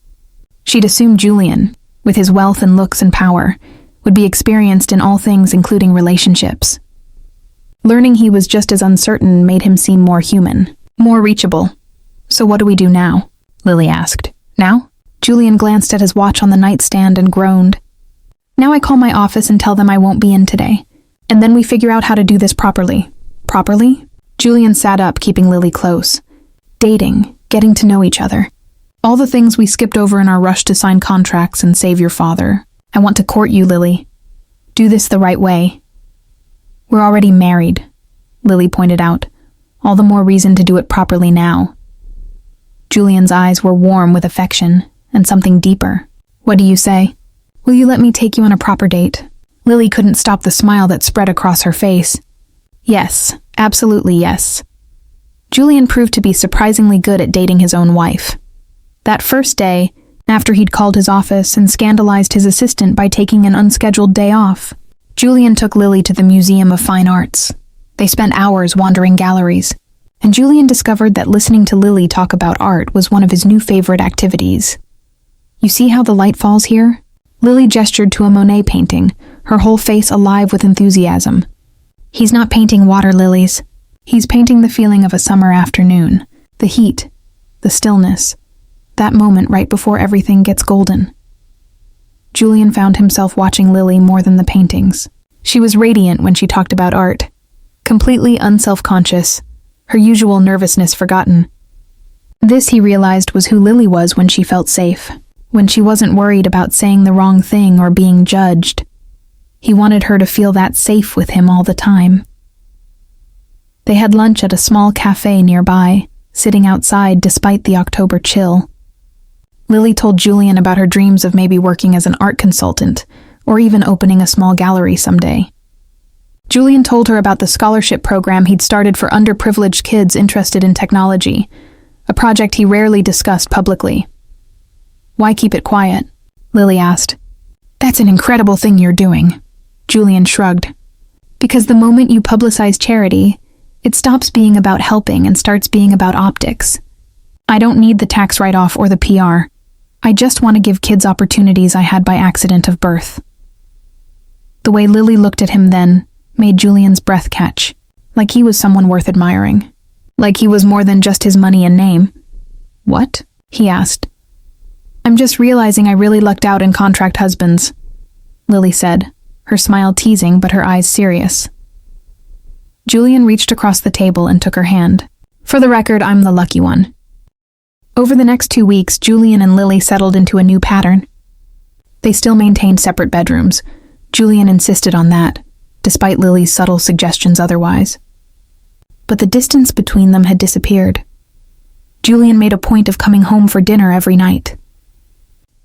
She'd assumed Julian, with his wealth and looks and power, would be experienced in all things including relationships. Learning he was just as uncertain made him seem more human, more reachable. "So what do we do now?" Lily asked. "Now?" Julian glanced at his watch on the nightstand and groaned. "Now I call my office and tell them I won't be in today. And then we figure out how to do this properly." "Properly?" Julian sat up, keeping Lily close. "Dating, getting to know each other. All the things we skipped over in our rush to sign contracts and save your father. I want to court you, Lily. Do this the right way." "We're already married," Lily pointed out. "All the more reason to do it properly now." Julian's eyes were warm with affection and something deeper. "What do you say? Will you let me take you on a proper date?" Lily couldn't stop the smile that spread across her face. "Yes, absolutely yes." Julian proved to be surprisingly good at dating his own wife. That first day, after he'd called his office and scandalized his assistant by taking an unscheduled day off, Julian took Lily to the Museum of Fine Arts. They spent hours wandering galleries, and Julian discovered that listening to Lily talk about art was one of his new favorite activities. "You see how the light falls here?" Lily gestured to a Monet painting, her whole face alive with enthusiasm. "He's not painting water lilies. He's painting the feeling of a summer afternoon, the heat, the stillness, that moment right before everything gets golden." Julian found himself watching Lily more than the paintings. She was radiant when she talked about art, completely unself-conscious, her usual nervousness forgotten. This, he realized, was who Lily was when she felt safe, when she wasn't worried about saying the wrong thing or being judged. He wanted her to feel that safe with him all the time. They had lunch at a small cafe nearby, sitting outside despite the October chill. Lily told Julian about her dreams of maybe working as an art consultant, or even opening a small gallery someday. Julian told her about the scholarship program he'd started for underprivileged kids interested in technology, a project he rarely discussed publicly. "Why keep it quiet?" Lily asked. "That's an incredible thing you're doing," Julian shrugged. "Because the moment you publicize charity, it stops being about helping and starts being about optics. I don't need the tax write-off or the PR. I just want to give kids opportunities I had by accident of birth." The way Lily looked at him then made Julian's breath catch, like he was someone worth admiring. Like he was more than just his money and name. "What?" he asked. "I'm just realizing I really lucked out in contract husbands," Lily said, her smile teasing but her eyes serious. Julian reached across the table and took her hand. "For the record, I'm the lucky one." Over the next 2 weeks, Julian and Lily settled into a new pattern. They still maintained separate bedrooms. Julian insisted on that, despite Lily's subtle suggestions otherwise. But the distance between them had disappeared. Julian made a point of coming home for dinner every night.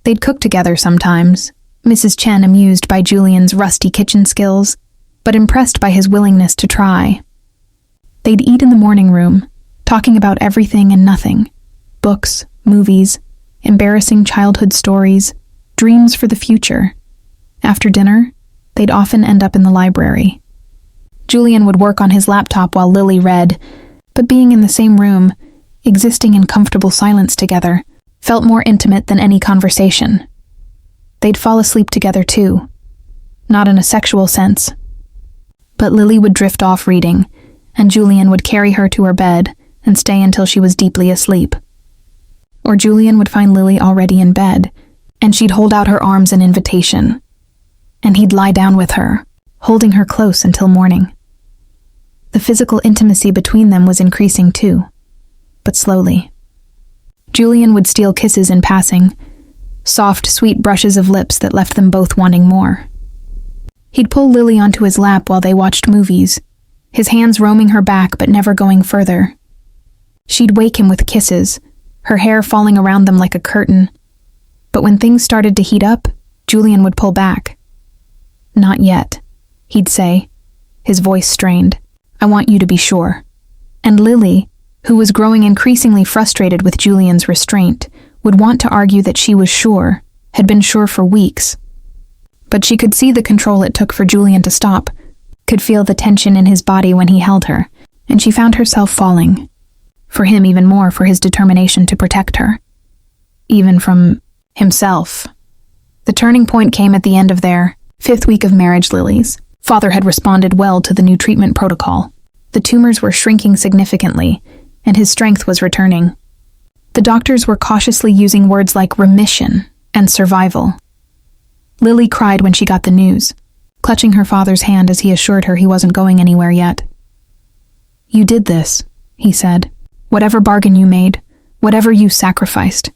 They'd cook together sometimes, Mrs. Chen amused by Julian's rusty kitchen skills, but impressed by his willingness to try. They'd eat in the morning room, talking about everything and nothing. Books, movies, embarrassing childhood stories, dreams for the future. After dinner, they'd often end up in the library. Julian would work on his laptop while Lily read, but being in the same room, existing in comfortable silence together, felt more intimate than any conversation. They'd fall asleep together too, not in a sexual sense. But Lily would drift off reading, and Julian would carry her to her bed and stay until she was deeply asleep. Or Julian would find Lily already in bed, and she'd hold out her arms in invitation. And he'd lie down with her, holding her close until morning. The physical intimacy between them was increasing too, but slowly. Julian would steal kisses in passing, soft, sweet brushes of lips that left them both wanting more. He'd pull Lily onto his lap while they watched movies, his hands roaming her back but never going further. She'd wake him with kisses, her hair falling around them like a curtain. But when things started to heat up, Julian would pull back. "Not yet," he'd say, his voice strained. "I want you to be sure." And Lily, who was growing increasingly frustrated with Julian's restraint, would want to argue that she was sure, had been sure for weeks. But she could see the control it took for Julian to stop, could feel the tension in his body when he held her, and she found herself falling. For him even more for his determination to protect her. Even from himself. The turning point came at the end of their 5th week of marriage. Lily's father had responded well to the new treatment protocol. The tumors were shrinking significantly, and his strength was returning. The doctors were cautiously using words like remission and survival. Lily cried when she got the news, clutching her father's hand as he assured her he wasn't going anywhere yet. "You did this," he said. "Whatever bargain you made, whatever you sacrificed.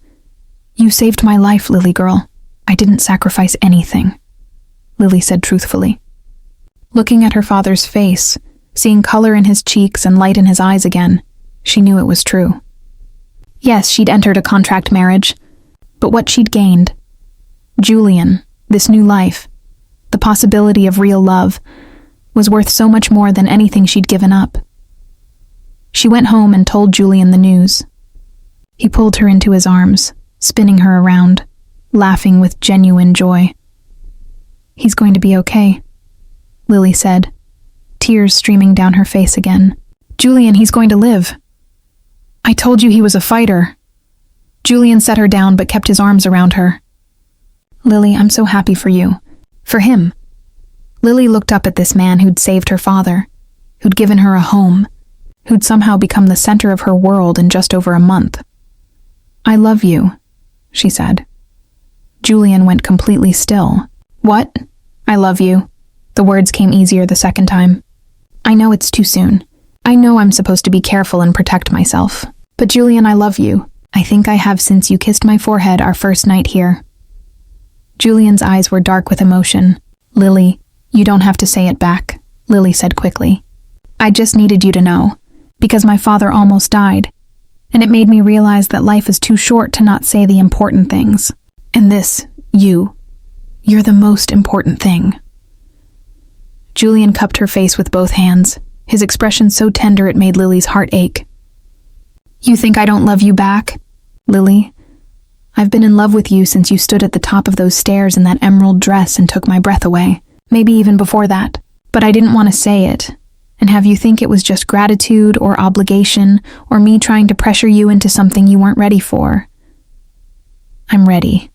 You saved my life, Lily girl. I didn't sacrifice anything," Lily said truthfully. Looking at her father's face, seeing color in his cheeks and light in his eyes again, she knew it was true. Yes, she'd entered a contract marriage, but what she'd gained, Julian, this new life, the possibility of real love, was worth so much more than anything she'd given up. She went home and told Julian the news. He pulled her into his arms, spinning her around, laughing with genuine joy. "He's going to be okay," Lily said, tears streaming down her face again. "Julian, he's going to live. I told you he was a fighter." Julian set her down but kept his arms around her. "Lily, I'm so happy for you. For him." Lily looked up at this man who'd saved her father, who'd given her a home, who'd somehow become the center of her world in just over a month. "I love you," she said. Julian went completely still. "What? I love you." The words came easier the second time. "I know it's too soon. I know I'm supposed to be careful and protect myself. But Julian, I love you. I think I have since you kissed my forehead our first night here." Julian's eyes were dark with emotion. "Lily, you don't have to say it back," Lily said quickly. "I just needed you to know, because my father almost died, and it made me realize that life is too short to not say the important things. And this, you're the most important thing." Julian cupped her face with both hands, his expression so tender it made Lily's heart ache. You think I don't love you back? Lily, I've been in love with you since you stood at the top of those stairs in that emerald dress and took my breath away. Maybe even before that. But I didn't want to say it, and have you think it was just gratitude or obligation or me trying to pressure you into something you weren't ready for. I'm ready,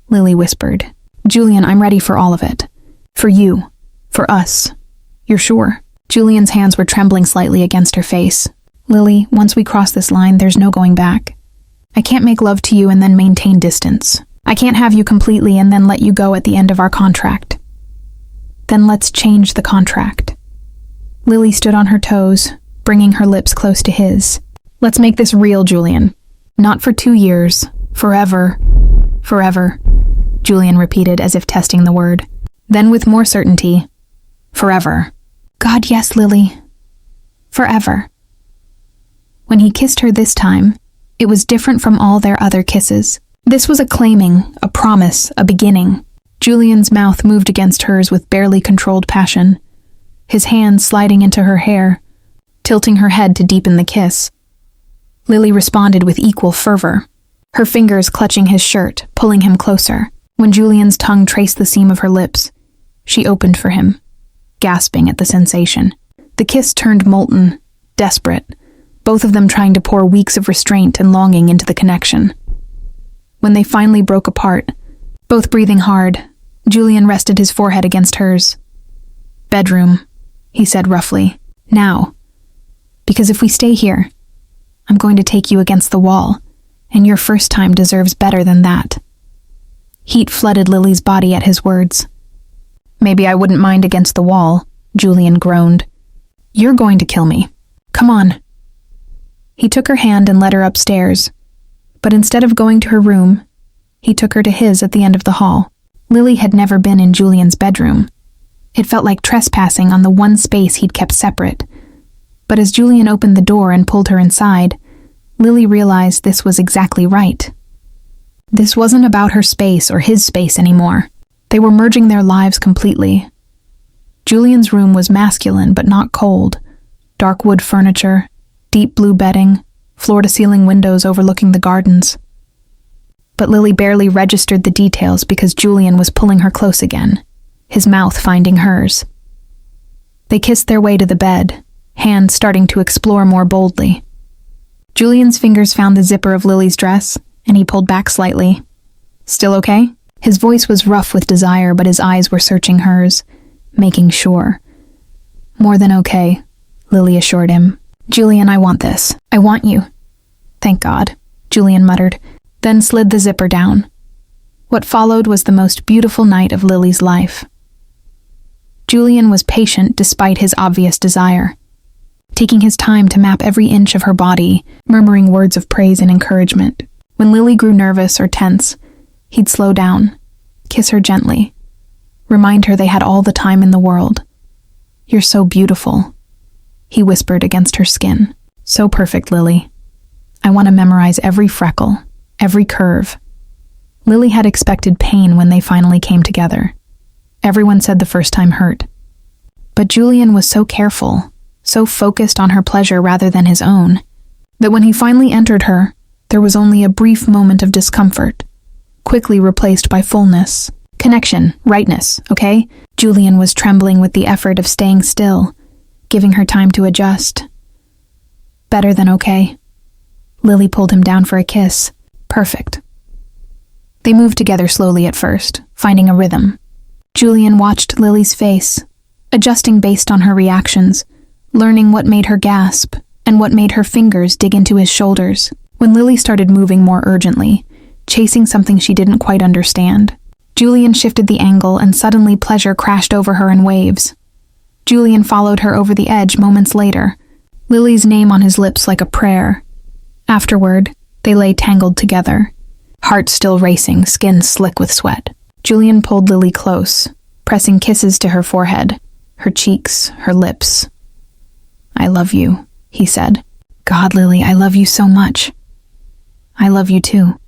Lily whispered. Julian, I'm ready for all of it. For you. For us. You're sure? Julian's hands were trembling slightly against her face. Lily, once we cross this line, there's no going back. I can't make love to you and then maintain distance. I can't have you completely and then let you go at the end of our contract. Then let's change the contract. Lily stood on her toes, bringing her lips close to his. Let's make this real, Julian. Not for 2 years. Forever. Forever. Julian repeated as if testing the word. Then with more certainty. Forever. God, yes, Lily. Forever. When he kissed her this time, it was different from all their other kisses. This was a claiming, a promise, a beginning. Julian's mouth moved against hers with barely controlled passion, his hands sliding into her hair, tilting her head to deepen the kiss. Lily responded with equal fervor, her fingers clutching his shirt, pulling him closer. When Julian's tongue traced the seam of her lips, she opened for him, gasping at the sensation. The kiss turned molten, desperate, both of them trying to pour weeks of restraint and longing into the connection. When they finally broke apart, both breathing hard, Julian rested his forehead against hers. Bedroom, he said roughly. Now. Because if we stay here, I'm going to take you against the wall, and your first time deserves better than that. Heat flooded Lily's body at his words. Maybe I wouldn't mind against the wall, Julian groaned. You're going to kill me. Come on. He took her hand and led her upstairs, but instead of going to her room, he took her to his at the end of the hall. Lily had never been in Julian's bedroom. It felt like trespassing on the one space he'd kept separate. But as Julian opened the door and pulled her inside, Lily realized this was exactly right. This wasn't about her space or his space anymore. They were merging their lives completely. Julian's room was masculine but not cold. Dark wood furniture, deep blue bedding, floor-to-ceiling windows overlooking the gardens. But Lily barely registered the details because Julian was pulling her close again, his mouth finding hers. They kissed their way to the bed, hands starting to explore more boldly. Julian's fingers found the zipper of Lily's dress, and he pulled back slightly. Still okay? His voice was rough with desire, but his eyes were searching hers, making sure. More than okay, Lily assured him. Julian, I want this. I want you. Thank God, Julian muttered, then slid the zipper down. What followed was the most beautiful night of Lily's life. Julian was patient despite his obvious desire, taking his time to map every inch of her body, murmuring words of praise and encouragement. When Lily grew nervous or tense, he'd slow down, kiss her gently, remind her they had all the time in the world. You're so beautiful, he whispered against her skin. So perfect, Lily. I want to memorize every freckle, every curve. Lily had expected pain when they finally came together. Everyone said the first time hurt. But Julian was so careful, so focused on her pleasure rather than his own, that when he finally entered her, there was only a brief moment of discomfort, quickly replaced by fullness. Connection, rightness, okay? Julian was trembling with the effort of staying still, giving her time to adjust. Better than okay. Lily pulled him down for a kiss. Perfect. They moved together slowly at first, finding a rhythm. Julian watched Lily's face, adjusting based on her reactions, learning what made her gasp and what made her fingers dig into his shoulders. When Lily started moving more urgently, chasing something she didn't quite understand, Julian shifted the angle and suddenly pleasure crashed over her in waves. Julian followed her over the edge moments later, Lily's name on his lips like a prayer. Afterward, they lay tangled together, heart still racing, skin slick with sweat. Julian pulled Lily close, pressing kisses to her forehead, her cheeks, her lips. I love you, he said. God, Lily, I love you so much. I love you too.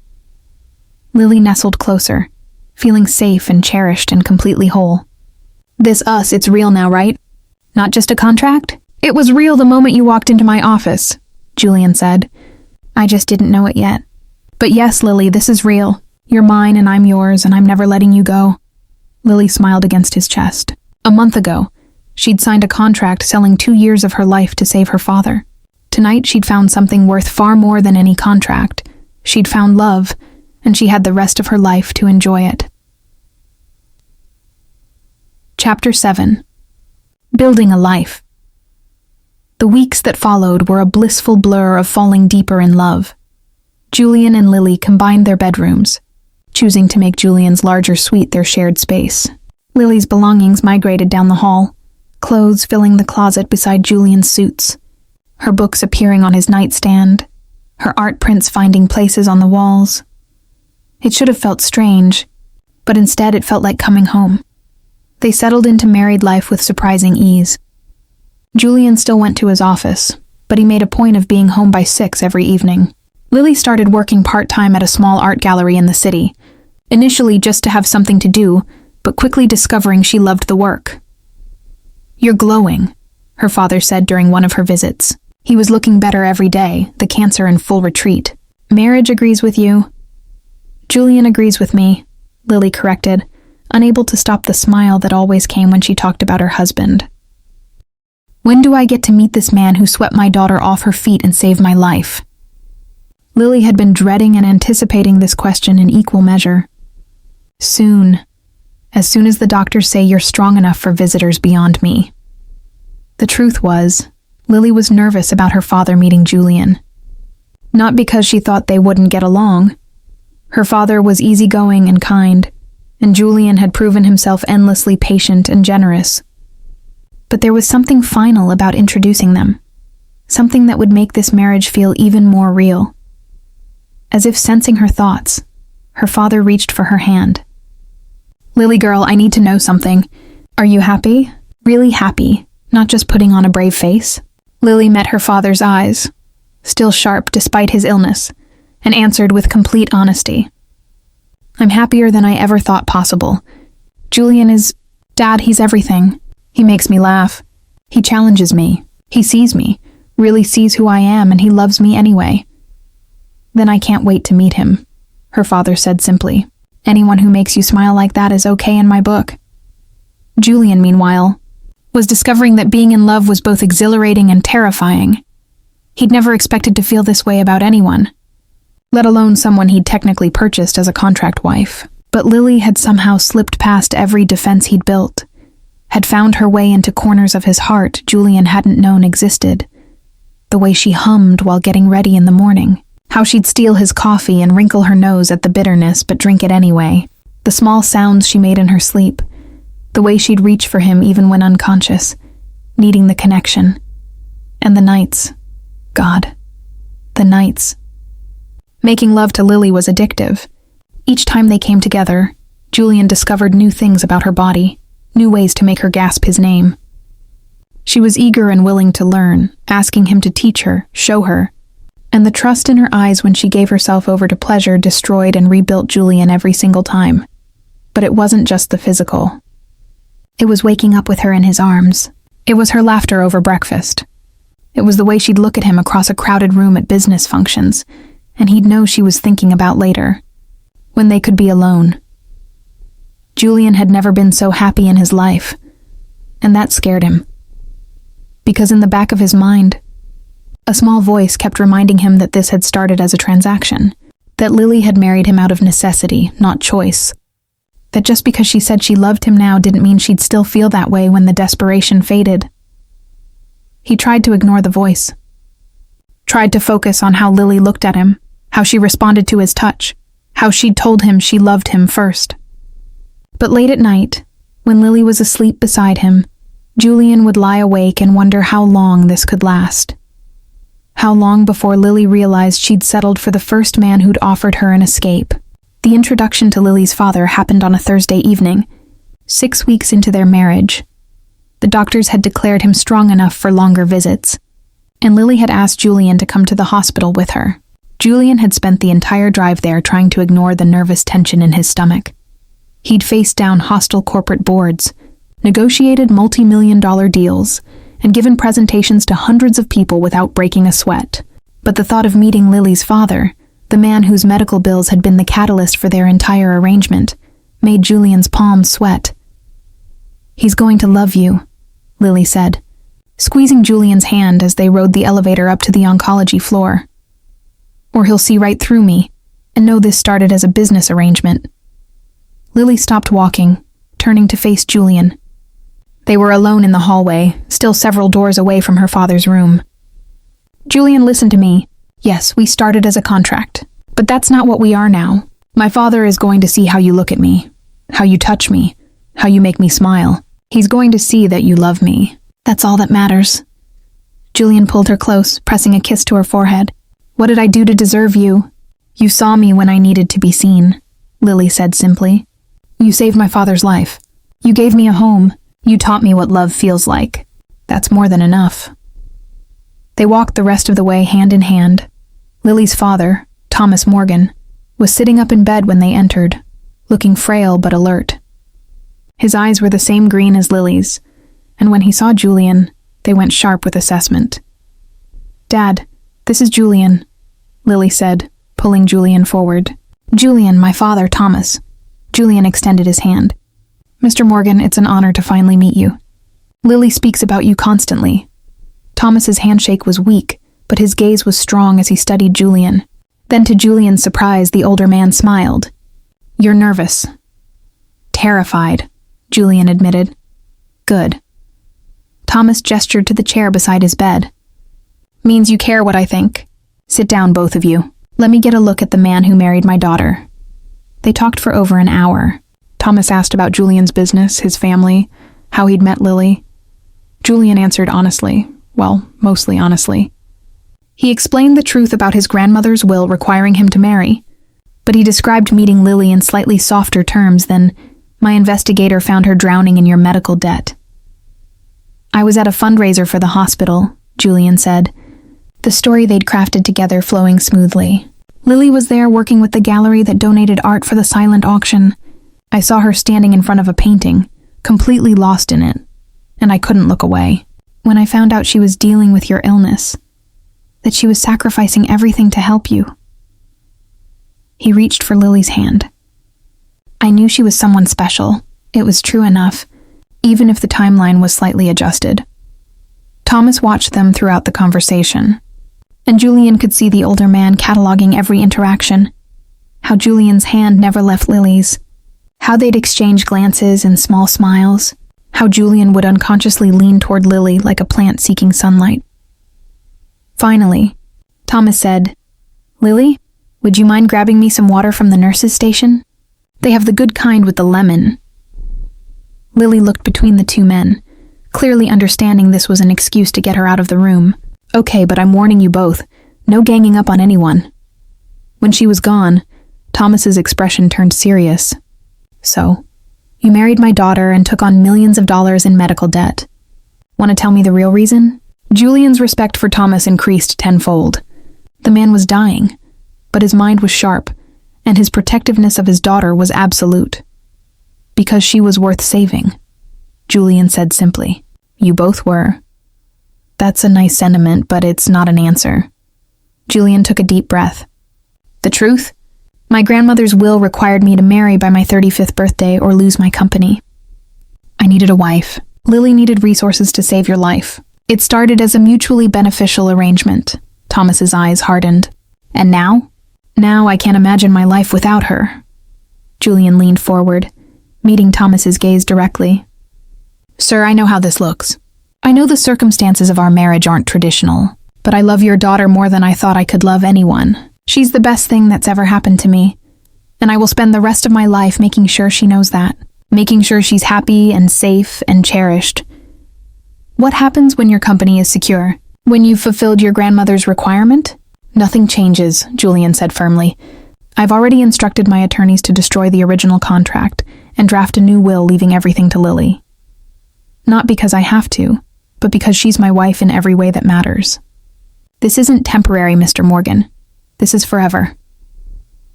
Lily nestled closer, feeling safe and cherished and completely whole. This us, it's real now, right? Not just a contract? It was real the moment you walked into my office, Julian said. I just didn't know it yet. But yes, Lily, this is real. You're mine and I'm yours, and I'm never letting you go. Lily smiled against his chest. A month ago, she'd signed a contract selling 2 years of her life to save her father. Tonight, she'd found something worth far more than any contract. She'd found love, and she had the rest of her life to enjoy it. Chapter 7. Building a Life. The weeks that followed were a blissful blur of falling deeper in love. Julian and Lily combined their bedrooms, choosing to make Julian's larger suite their shared space. Lily's belongings migrated down the hall, clothes filling the closet beside Julian's suits, her books appearing on his nightstand, her art prints finding places on the walls. It should have felt strange, but instead it felt like coming home. They settled into married life with surprising ease. Julian still went to his office, but he made a point of being home by 6 every evening. Lily started working part-time at a small art gallery in the city, initially just to have something to do, but quickly discovering she loved the work. "You're glowing," her father said during one of her visits. He was looking better every day, the cancer in full retreat. "Marriage agrees with you." "Julian agrees with me," Lily corrected, unable to stop the smile that always came when she talked about her husband. "When do I get to meet this man who swept my daughter off her feet and saved my life?" Lily had been dreading and anticipating this question in equal measure. "Soon. As soon as the doctors say you're strong enough for visitors beyond me." The truth was, Lily was nervous about her father meeting Julian. Not because she thought they wouldn't get along. Her father was easygoing and kind, and Julian had proven himself endlessly patient and generous. But there was something final about introducing them, something that would make this marriage feel even more real. As if sensing her thoughts, her father reached for her hand. "Lily girl, I need to know something. Are you happy? Really happy, not just putting on a brave face?" Lily met her father's eyes, still sharp despite his illness, and answered with complete honesty. "I'm happier than I ever thought possible. Julian is... Dad, he's everything. He makes me laugh. He challenges me. He sees me, really sees who I am, and he loves me anyway." "Then I can't wait to meet him," her father said simply. "Anyone who makes you smile like that is okay in my book." Julian, meanwhile, was discovering that being in love was both exhilarating and terrifying. He'd never expected to feel this way about anyone, let alone someone he'd technically purchased as a contract wife. But Lily had somehow slipped past every defense he'd built, had found her way into corners of his heart Julian hadn't known existed. The way she hummed while getting ready in the morning, how she'd steal his coffee and wrinkle her nose at the bitterness but drink it anyway, the small sounds she made in her sleep, the way she'd reach for him even when unconscious, needing the connection. And the nights. God. The nights. Making love to Lily was addictive. Each time they came together, Julian discovered new things about her body, new ways to make her gasp his name. She was eager and willing to learn, asking him to teach her, show her, and the trust in her eyes when she gave herself over to pleasure destroyed and rebuilt Julian every single time. But it wasn't just the physical. It was waking up with her in his arms. It was her laughter over breakfast. It was the way she'd look at him across a crowded room at business functions, and he'd know she was thinking about later, when they could be alone. Julian had never been so happy in his life, and that scared him. Because in the back of his mind, a small voice kept reminding him that this had started as a transaction, that Lily had married him out of necessity, not choice, that just because she said she loved him now didn't mean she'd still feel that way when the desperation faded. He tried to ignore the voice, tried to focus on how Lily looked at him, how she responded to his touch, how she'd told him she loved him first. But late at night, when Lily was asleep beside him, Julian would lie awake and wonder how long this could last. How long before Lily realized she'd settled for the first man who'd offered her an escape. The introduction to Lily's father happened on a Thursday evening, 6 weeks into their marriage. The doctors had declared him strong enough for longer visits, and Lily had asked Julian to come to the hospital with her. Julian had spent the entire drive there trying to ignore the nervous tension in his stomach. He'd faced down hostile corporate boards, negotiated multi-million-dollar deals, and given presentations to hundreds of people without breaking a sweat. But the thought of meeting Lily's father, the man whose medical bills had been the catalyst for their entire arrangement, made Julian's palms sweat. "He's going to love you," Lily said, squeezing Julian's hand as they rode the elevator up to the oncology floor. "Or he'll see right through me and know this started as a business arrangement." Lily stopped walking, turning to face Julian. They were alone in the hallway, still several doors away from her father's room. "Julian, listen to me. Yes, we started as a contract, but that's not what we are now. My father is going to see how you look at me, how you touch me, how you make me smile. He's going to see that you love me. That's all that matters." Julian pulled her close, pressing a kiss to her forehead. "What did I do to deserve you?" "You saw me when I needed to be seen," Lily said simply. "You saved my father's life. You gave me a home. You taught me what love feels like. That's more than enough." They walked the rest of the way hand in hand. Lily's father, Thomas Morgan, was sitting up in bed when they entered, looking frail but alert. His eyes were the same green as Lily's, and when he saw Julian, they went sharp with assessment. "Dad, this is Julian," Lily said, pulling Julian forward. "Julian, my father, Thomas." Julian extended his hand. "Mr. Morgan, it's an honor to finally meet you. Lily speaks about you constantly." Thomas's handshake was weak, but his gaze was strong as he studied Julian. Then to Julian's surprise, the older man smiled. "You're nervous." "Terrified," Julian admitted. "Good." Thomas gestured to the chair beside his bed. "Means you care what I think. Sit down, both of you. Let me get a look at the man who married my daughter." They talked for over an hour. Thomas asked about Julian's business, his family, how he'd met Lily. Julian answered honestly. Well, mostly honestly. He explained the truth about his grandmother's will requiring him to marry, but he described meeting Lily in slightly softer terms than, "My investigator found her drowning in your medical debt." "I was at a fundraiser for the hospital," Julian said, the story they'd crafted together flowing smoothly. "Lily was there working with the gallery that donated art for the silent auction. I saw her standing in front of a painting, completely lost in it, and I couldn't look away. When I found out she was dealing with your illness, that she was sacrificing everything to help you." He reached for Lily's hand. "I knew she was someone special. It was true enough, even if the timeline was slightly adjusted." Thomas watched them throughout the conversation, and Julian could see the older man cataloging every interaction, how Julian's hand never left Lily's, how they'd exchange glances and small smiles, how Julian would unconsciously lean toward Lily like a plant seeking sunlight. Finally, Thomas said, "Lily, would you mind grabbing me some water from the nurse's station? They have the good kind with the lemon." Lily looked between the two men, clearly understanding this was an excuse to get her out of the room. "Okay, but I'm warning you both, no ganging up on anyone." When she was gone, Thomas's expression turned serious. "So, you married my daughter and took on millions of dollars in medical debt. Want to tell me the real reason?" Julian's respect for Thomas increased tenfold. The man was dying, but his mind was sharp, and his protectiveness of his daughter was absolute. "Because she was worth saving," Julian said simply. "You both were." "That's a nice sentiment, but it's not an answer." Julian took a deep breath. "The truth? My grandmother's will required me to marry by my 35th birthday or lose my company. I needed a wife. Lily needed resources to save your life. It started as a mutually beneficial arrangement." Thomas's eyes hardened. "And now? Now I can't imagine my life without her." Julian leaned forward, meeting Thomas's gaze directly. "Sir, I know how this looks. I know the circumstances of our marriage aren't traditional, but I love your daughter more than I thought I could love anyone. She's the best thing that's ever happened to me, and I will spend the rest of my life making sure she knows that, making sure she's happy and safe and cherished. What happens when your company is secure? When you've fulfilled your grandmother's requirement? Nothing changes," Julian said firmly. "I've already instructed my attorneys to destroy the original contract and draft a new will leaving everything to Lily. Not because I have to, but because she's my wife in every way that matters. This isn't temporary, Mr. Morgan. This is forever."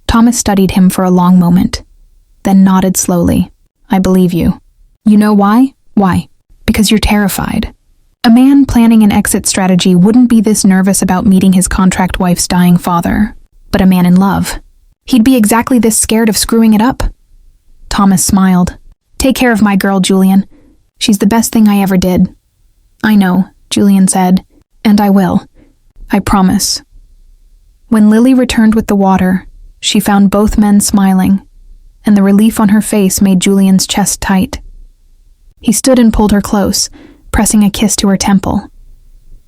Thomas studied him for a long moment, then nodded slowly. "I believe you. You know why? Why? Because you're terrified. A man planning an exit strategy wouldn't be this nervous about meeting his contract wife's dying father. But a man in love, he'd be exactly this scared of screwing it up. Thomas smiled. "Take care of my girl, Julian. She's the best thing I ever did." "I know," Julian said, "and I will. I promise." When Lily returned with the water, she found both men smiling, and the relief on her face made Julian's chest tight. He stood and pulled her close, pressing a kiss to her temple.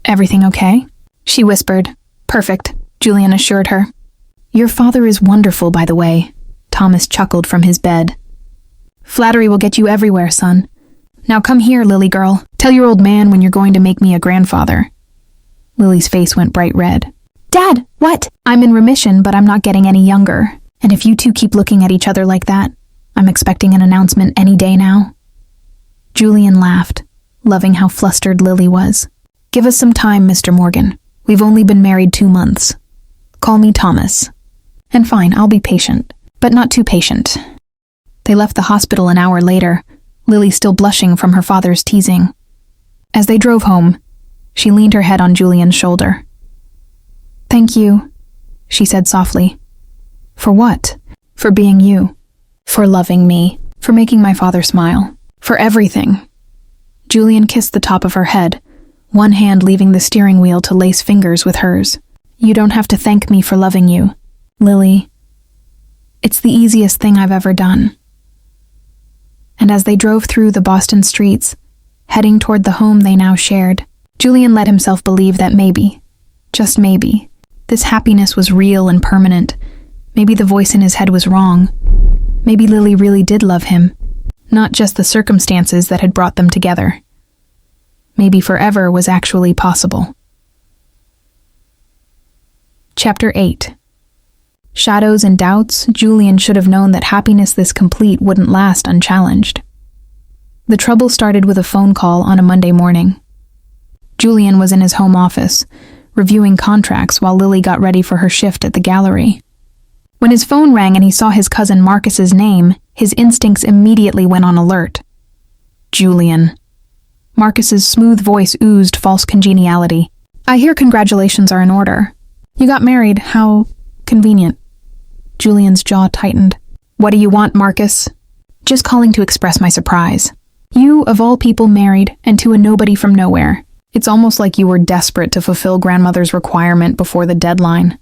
"Everything okay?" she whispered. "Perfect," Julian assured her. "Your father is wonderful, by the way," Thomas chuckled from his bed. "Flattery will get you everywhere, son. Now come here, Lily girl. Tell your old man when you're going to make me a grandfather." Lily's face went bright red. "Dad, what?" "I'm in remission, but I'm not getting any younger. And if you two keep looking at each other like that, I'm expecting an announcement any day now." Julian laughed, loving how flustered Lily was. "Give us some time, Mr. Morgan. We've only been married 2 months. Call me Thomas. And fine, I'll be patient, but not too patient." They left the hospital an hour later, Lily still blushing from her father's teasing. As they drove home, she leaned her head on Julian's shoulder. "Thank you," she said softly. "For what?" "For being you. For loving me. For making my father smile. For everything." Julian kissed the top of her head, one hand leaving the steering wheel to lace fingers with hers. "You don't have to thank me for loving you, Lily. It's the easiest thing I've ever done." And as they drove through the Boston streets, heading toward the home they now shared, Julian let himself believe that maybe, just maybe, this happiness was real and permanent. Maybe the voice in his head was wrong. Maybe Lily really did love him, not just the circumstances that had brought them together. Maybe forever was actually possible. Chapter 8. Shadows and doubts, Julian should have known that happiness this complete wouldn't last unchallenged. The trouble started with a phone call on a Monday morning. Julian was in his home office, reviewing contracts while Lily got ready for her shift at the gallery. When his phone rang and he saw his cousin Marcus's name, his instincts immediately went on alert. "Julian." Marcus's smooth voice oozed false congeniality. "I hear congratulations are in order. You got married, how convenient." Julian's jaw tightened. "What do you want, Marcus?" "Just calling to express my surprise. You, of all people, married, and to a nobody from nowhere. It's almost like you were desperate to fulfill grandmother's requirement before the deadline."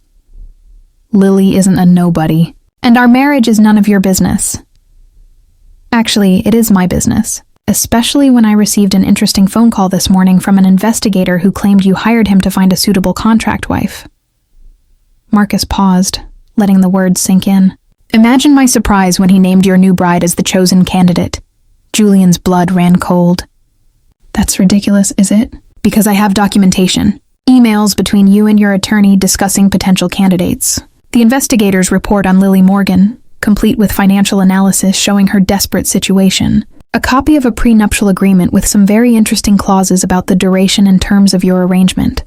"Lily isn't a nobody, and our marriage is none of your business." "Actually, it is my business, especially when I received an interesting phone call this morning from an investigator who claimed you hired him to find a suitable contract wife." Marcus paused, letting the words sink in. "Imagine my surprise when he named your new bride as the chosen candidate." Julian's blood ran cold. "That's ridiculous, is it? Because I have documentation. Emails between you and your attorney discussing potential candidates. The investigator's report on Lily Morgan, complete with financial analysis showing her desperate situation. A copy of a prenuptial agreement with some very interesting clauses about the duration and terms of your arrangement."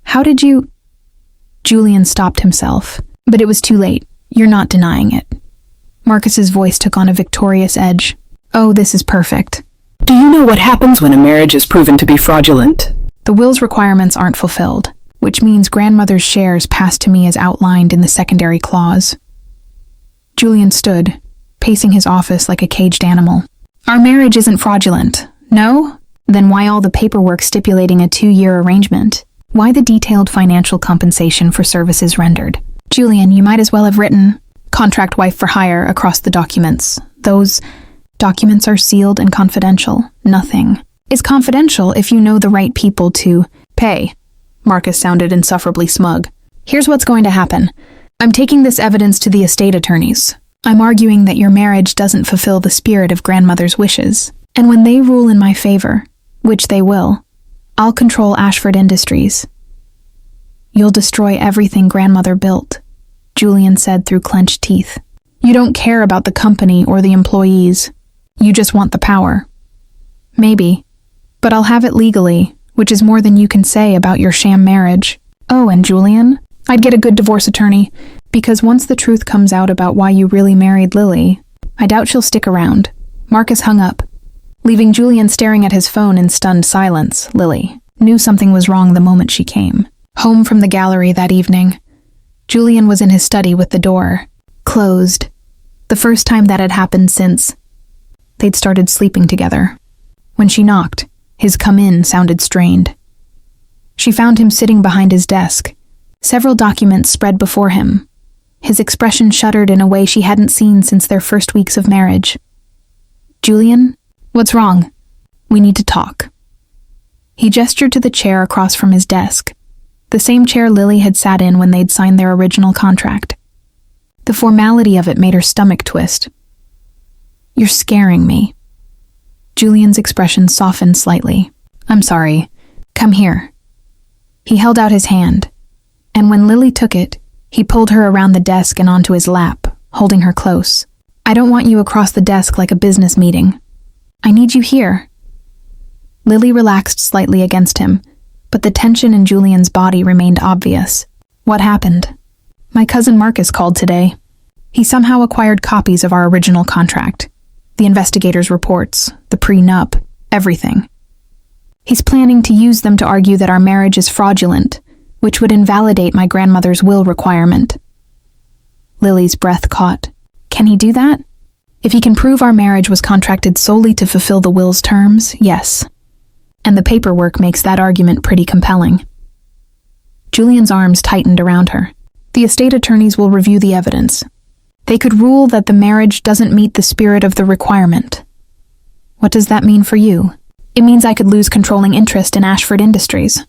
"How did you—" Julian stopped himself, but it was too late. "You're not denying it." Marcus's voice took on a victorious edge. "Oh, this is perfect." "Do you know what happens when a marriage is proven to be fraudulent?" "The will's requirements aren't fulfilled, which means grandmother's shares pass to me as outlined in the secondary clause." Julian stood, pacing his office like a caged animal. "Our marriage isn't fraudulent. No? Then why all the paperwork stipulating a 2-year arrangement? Why the detailed financial compensation for services rendered? Julian, you might as well have written contract wife for hire across the documents. Those documents are sealed and confidential. Nothing is confidential if you know the right people to pay." Marcus sounded insufferably smug. "Here's what's going to happen. I'm taking this evidence to the estate attorneys. I'm arguing that your marriage doesn't fulfill the spirit of grandmother's wishes. And when they rule in my favor, which they will, I'll control Ashford Industries." "You'll destroy everything grandmother built," Julian said through clenched teeth. "You don't care about the company or the employees. You just want the power." "Maybe, but I'll have it legally, which is more than you can say about your sham marriage. Oh, and Julian, I'd get a good divorce attorney, because once the truth comes out about why you really married Lily, I doubt she'll stick around." Marcus hung up, Leaving Julian staring at his phone in stunned silence, Lily knew something was wrong the moment she came. Home from the gallery that evening, Julian was in his study with the door closed. The first time that had happened since they'd started sleeping together. When she knocked, his come-in sounded strained. She found him sitting behind his desk, several documents spread before him. His expression shuddered in a way she hadn't seen since their first weeks of marriage. "Julian, what's wrong? We need to talk." He gestured to the chair across from his desk, the same chair Lily had sat in when they'd signed their original contract. The formality of it made her stomach twist. "You're scaring me." Julian's expression softened slightly. "I'm sorry. Come here." He held out his hand, and when Lily took it, he pulled her around the desk and onto his lap, holding her close. "I don't want you across the desk like a business meeting. I need you here." Lily relaxed slightly against him, but the tension in Julian's body remained obvious. "What happened?" "My cousin Marcus called today. He somehow acquired copies of our original contract. The investigators' reports, the prenup, everything. He's planning to use them to argue that our marriage is fraudulent, which would invalidate my grandmother's will requirement." Lily's breath caught. "Can he do that?" "If he can prove our marriage was contracted solely to fulfill the will's terms, yes. And the paperwork makes that argument pretty compelling." Julian's arms tightened around her. "The estate attorneys will review the evidence. They could rule that the marriage doesn't meet the spirit of the requirement." "What does that mean for you?" "It means I could lose controlling interest in Ashford Industries.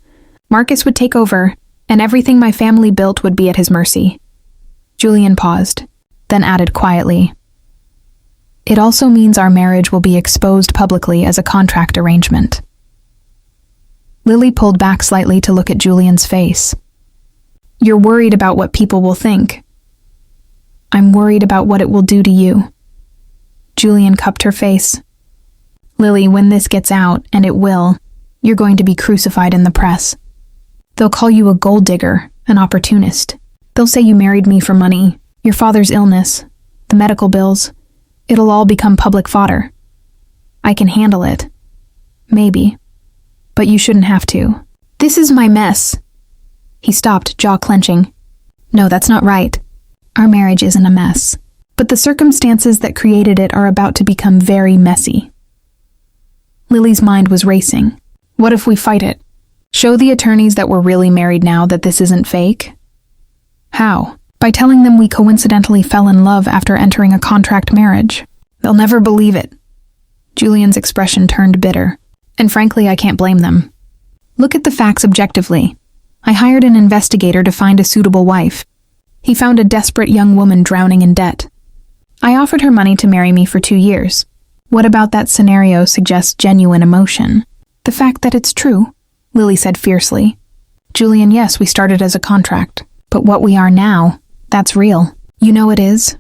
Marcus would take over, and everything my family built would be at his mercy." Julian paused, then added quietly, "It also means our marriage will be exposed publicly as a contract arrangement." Lily pulled back slightly to look at Julian's face. "You're worried about what people will think." "I'm worried about what it will do to you." Julian cupped her face. "Lily, when this gets out, and it will, you're going to be crucified in the press. They'll call you a gold digger, an opportunist. They'll say you married me for money, your father's illness, the medical bills. It'll all become public fodder. I can handle it. Maybe. But you shouldn't have to. This is my mess." He stopped, jaw clenching. "No, that's not right. Our marriage isn't a mess. But the circumstances that created it are about to become very messy." Lily's mind was racing. What if we fight it? Show the attorneys that we're really married now, that this isn't fake? How? By telling them we coincidentally fell in love after entering a contract marriage. They'll never believe it. Julian's expression turned bitter. And frankly, I can't blame them. Look at the facts objectively. I hired an investigator to find a suitable wife. He found a desperate young woman drowning in debt. I offered her money to marry me for 2 years. What about that scenario suggests genuine emotion? The fact that it's true, Lily said fiercely. Julian, yes, we started as a contract. But what we are now, that's real. You know it is.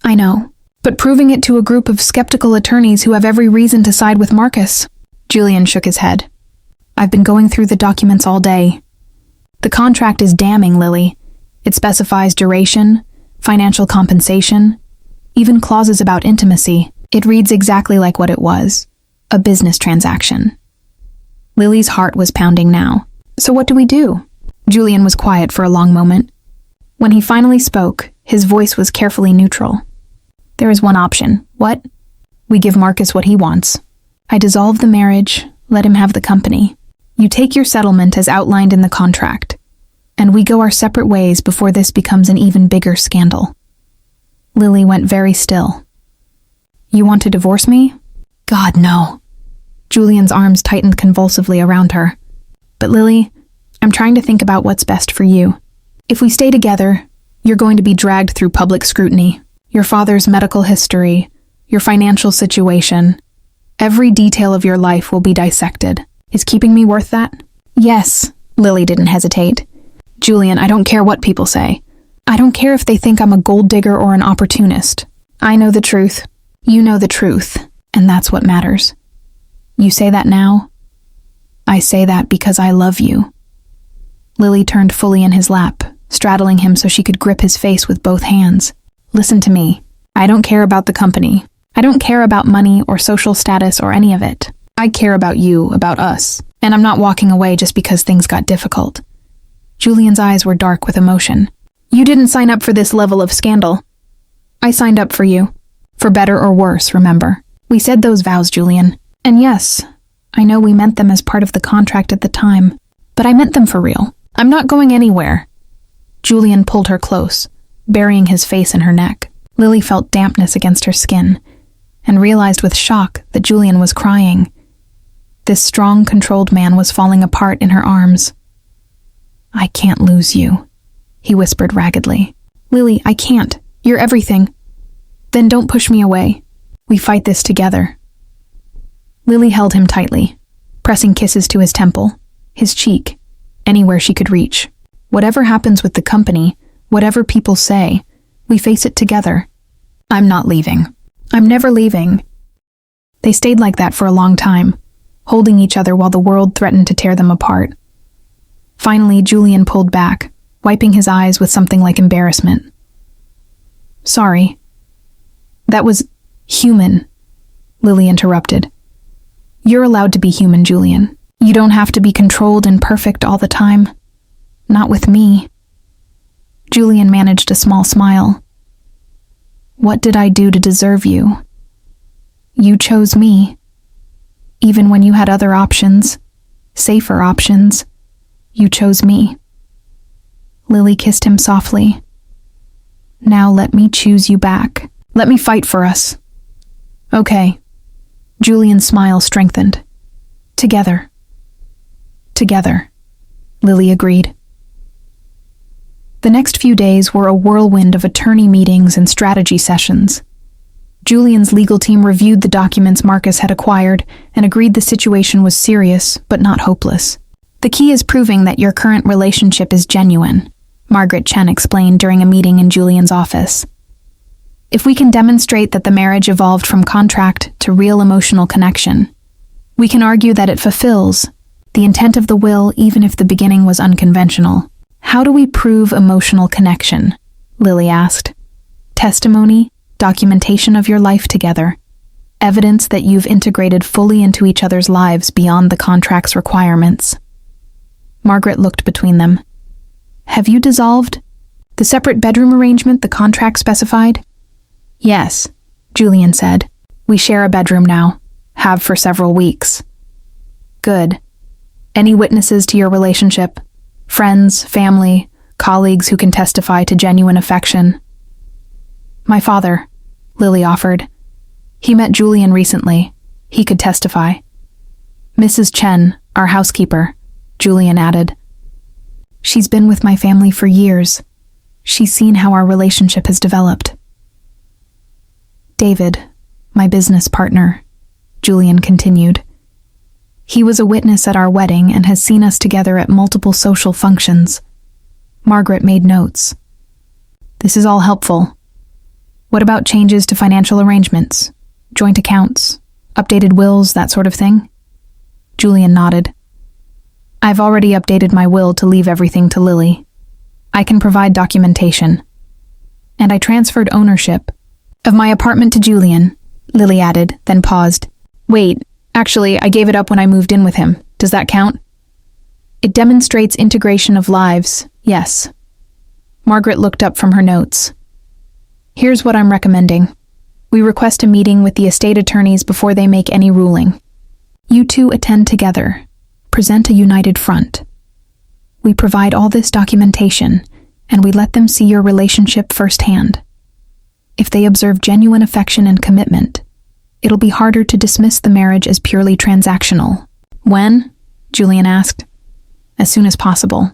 I know. But proving it to a group of skeptical attorneys who have every reason to side with Marcus. Julian shook his head. I've been going through the documents all day. The contract is damning, Lily. It specifies duration, financial compensation, even clauses about intimacy. It reads exactly like what it was, a business transaction. Lily's heart was pounding now. So what do we do? Julian was quiet for a long moment. When he finally spoke, his voice was carefully neutral. There is one option. What? We give Marcus what he wants. I dissolve the marriage, let him have the company. You take your settlement as outlined in the contract, and we go our separate ways before this becomes an even bigger scandal. Lily went very still. You want to divorce me? God, no. Julian's arms tightened convulsively around her. But Lily, I'm trying to think about what's best for you. If we stay together, you're going to be dragged through public scrutiny. Your father's medical history, your financial situation, every detail of your life will be dissected. Is keeping me worth that? Yes, Lily didn't hesitate. Julian, I don't care what people say. I don't care if they think I'm a gold digger or an opportunist. I know the truth. You know the truth, and that's what matters. You say that now? I say that because I love you. Lily turned fully in his lap, straddling him so she could grip his face with both hands. Listen to me. I don't care about the company. I don't care about money or social status or any of it. I care about you, about us. And I'm not walking away just because things got difficult. Julian's eyes were dark with emotion. You didn't sign up for this level of scandal. I signed up for you. For better or worse, remember. We said those vows, Julian. And yes, I know we meant them as part of the contract at the time, but I meant them for real. I'm not going anywhere. Julian pulled her close, burying his face in her neck. Lily felt dampness against her skin and realized with shock that Julian was crying. This strong, controlled man was falling apart in her arms. I can't lose you, he whispered raggedly. Lily, I can't. You're everything. Then don't push me away. We fight this together. Lily held him tightly, pressing kisses to his temple, his cheek, anywhere she could reach. Whatever happens with the company, whatever people say, we face it together. I'm not leaving. I'm never leaving. They stayed like that for a long time, holding each other while the world threatened to tear them apart. Finally, Julian pulled back, wiping his eyes with something like embarrassment. Sorry. That was human, Lily interrupted. You're allowed to be human, Julian. You don't have to be controlled and perfect all the time. Not with me. Julian managed a small smile. What did I do to deserve you? You chose me. Even when you had other options, safer options, you chose me. Lily kissed him softly. Now let me choose you back. Let me fight for us. Okay. Julian's smile strengthened. Together. Together, Lily agreed. The next few days were a whirlwind of attorney meetings and strategy sessions. Julian's legal team reviewed the documents Marcus had acquired and agreed the situation was serious but not hopeless. The key is proving that your current relationship is genuine, Margaret Chen explained during a meeting in Julian's office. If we can demonstrate that the marriage evolved from contract to real emotional connection, we can argue that it fulfills the intent of the will even if the beginning was unconventional. How do we prove emotional connection? Lily asked. Testimony, documentation of your life together, evidence that you've integrated fully into each other's lives beyond the contract's requirements. Margaret looked between them. Have you dissolved the separate bedroom arrangement the contract specified? Yes, Julian said. We share a bedroom now, have for several weeks. Good. Any witnesses to your relationship? Friends, family, colleagues who can testify to genuine affection? My father, Lily offered. He met Julian recently. He could testify. Mrs. Chen, our housekeeper, Julian added. She's been with my family for years. She's seen how our relationship has developed. David, my business partner, Julian continued. He was a witness at our wedding and has seen us together at multiple social functions. Margaret made notes. This is all helpful. What about changes to financial arrangements, joint accounts, updated wills, that sort of thing? Julian nodded. I've already updated my will to leave everything to Lily. I can provide documentation. And I transferred ownership of my apartment to Julian, Lily added, then paused. Wait, actually, I gave it up when I moved in with him. Does that count? It demonstrates integration of lives, yes. Margaret looked up from her notes. Here's what I'm recommending. We request a meeting with the estate attorneys before they make any ruling. You two attend together. Present a united front. We provide all this documentation, and we let them see your relationship firsthand. If they observe genuine affection and commitment, it'll be harder to dismiss the marriage as purely transactional. When? Julian asked. As soon as possible.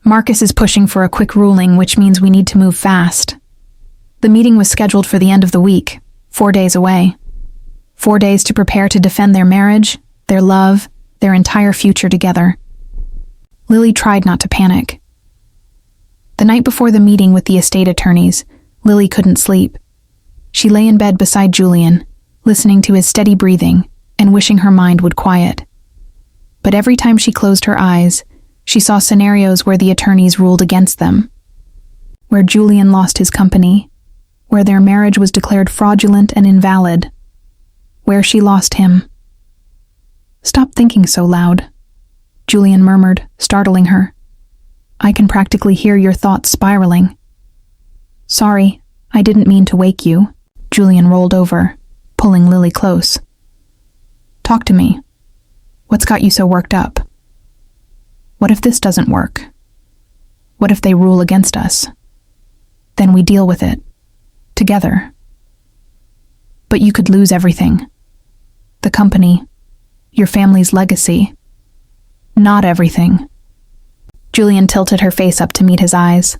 Marcus is pushing for a quick ruling, which means we need to move fast. The meeting was scheduled for the end of the week, 4 days away. 4 days to prepare to defend their marriage, their love, their entire future together. Lily tried not to panic. The night before the meeting with the estate attorneys, Lily couldn't sleep. She lay in bed beside Julian, listening to his steady breathing and wishing her mind would quiet. But every time she closed her eyes, she saw scenarios where the attorneys ruled against them, where Julian lost his company, where their marriage was declared fraudulent and invalid, where she lost him. "Stop thinking so loud," Julian murmured, startling her. "I can practically hear your thoughts spiraling." "Sorry, I didn't mean to wake you." Julian rolled over, pulling Lily close. "Talk to me. What's got you so worked up? What if this doesn't work? What if they rule against us? Then we deal with it. Together. But you could lose everything. The company. Your family's legacy. Not everything." Julian tilted her face up to meet his eyes.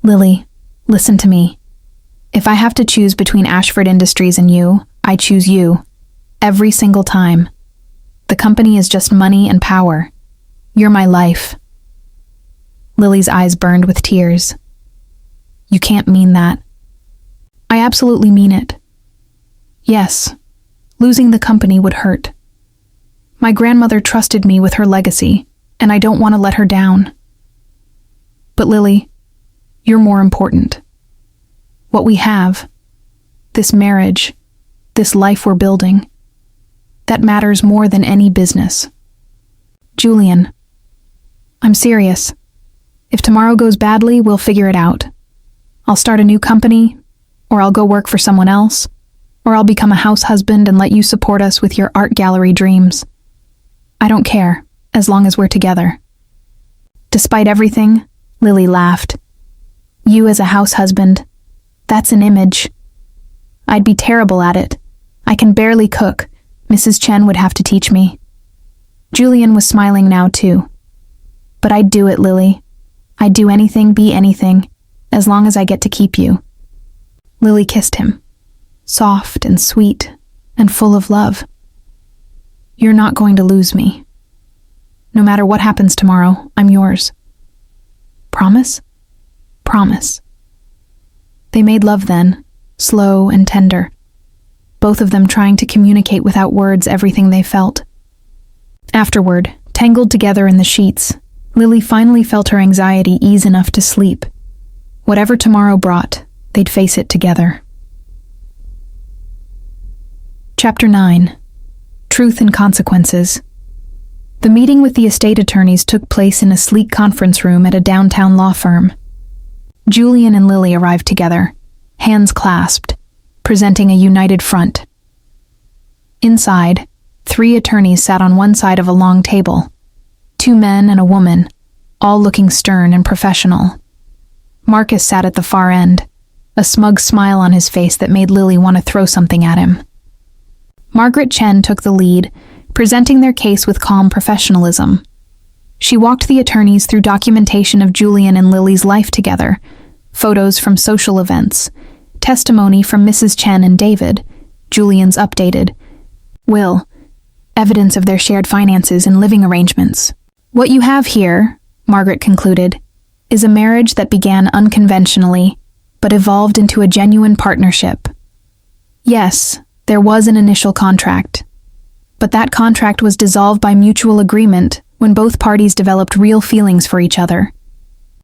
"Lily, listen to me. If I have to choose between Ashford Industries and you, I choose you. Every single time. The company is just money and power. You're my life." Lily's eyes burned with tears. "You can't mean that." "I absolutely mean it. Yes, losing the company would hurt. My grandmother trusted me with her legacy, and I don't want to let her down. But Lily, you're more important. What we have, this marriage, this life we're building, that matters more than any business." "Julian, I'm serious. If tomorrow goes badly, we'll figure it out. I'll start a new company, or I'll go work for someone else, or I'll become a house husband and let you support us with your art gallery dreams. I don't care, as long as we're together." Despite everything, Lily laughed. "You as a house husband, that's an image. I'd be terrible at it. I can barely cook. Mrs. Chen would have to teach me." Julian was smiling now too. "But I'd do it, Lily. I'd do anything, be anything, as long as I get to keep you." Lily kissed him, soft and sweet and full of love. "You're not going to lose me. No matter what happens tomorrow, I'm yours. Promise?" "Promise." They made love then, slow and tender, both of them trying to communicate without words everything they felt. Afterward, tangled together in the sheets, Lily finally felt her anxiety ease enough to sleep. Whatever tomorrow brought, they'd face it together. Chapter 9. Truth and Consequences. The meeting with the estate attorneys took place in a sleek conference room at a downtown law firm. Julian and Lily arrived together, hands clasped, presenting a united front. Inside, 3 attorneys sat on one side of a long table, 2 men and a woman, all looking stern and professional. Marcus sat at the far end, a smug smile on his face that made Lily want to throw something at him. Margaret Chen took the lead, presenting their case with calm professionalism. She walked the attorneys through documentation of Julian and Lily's life together, photos from social events, testimony from Mrs. Chen and David, Julian's updated will, evidence of their shared finances and living arrangements. "What you have here," Margaret concluded, "is a marriage that began unconventionally, but evolved into a genuine partnership. Yes, there was an initial contract, but that contract was dissolved by mutual agreement when both parties developed real feelings for each other.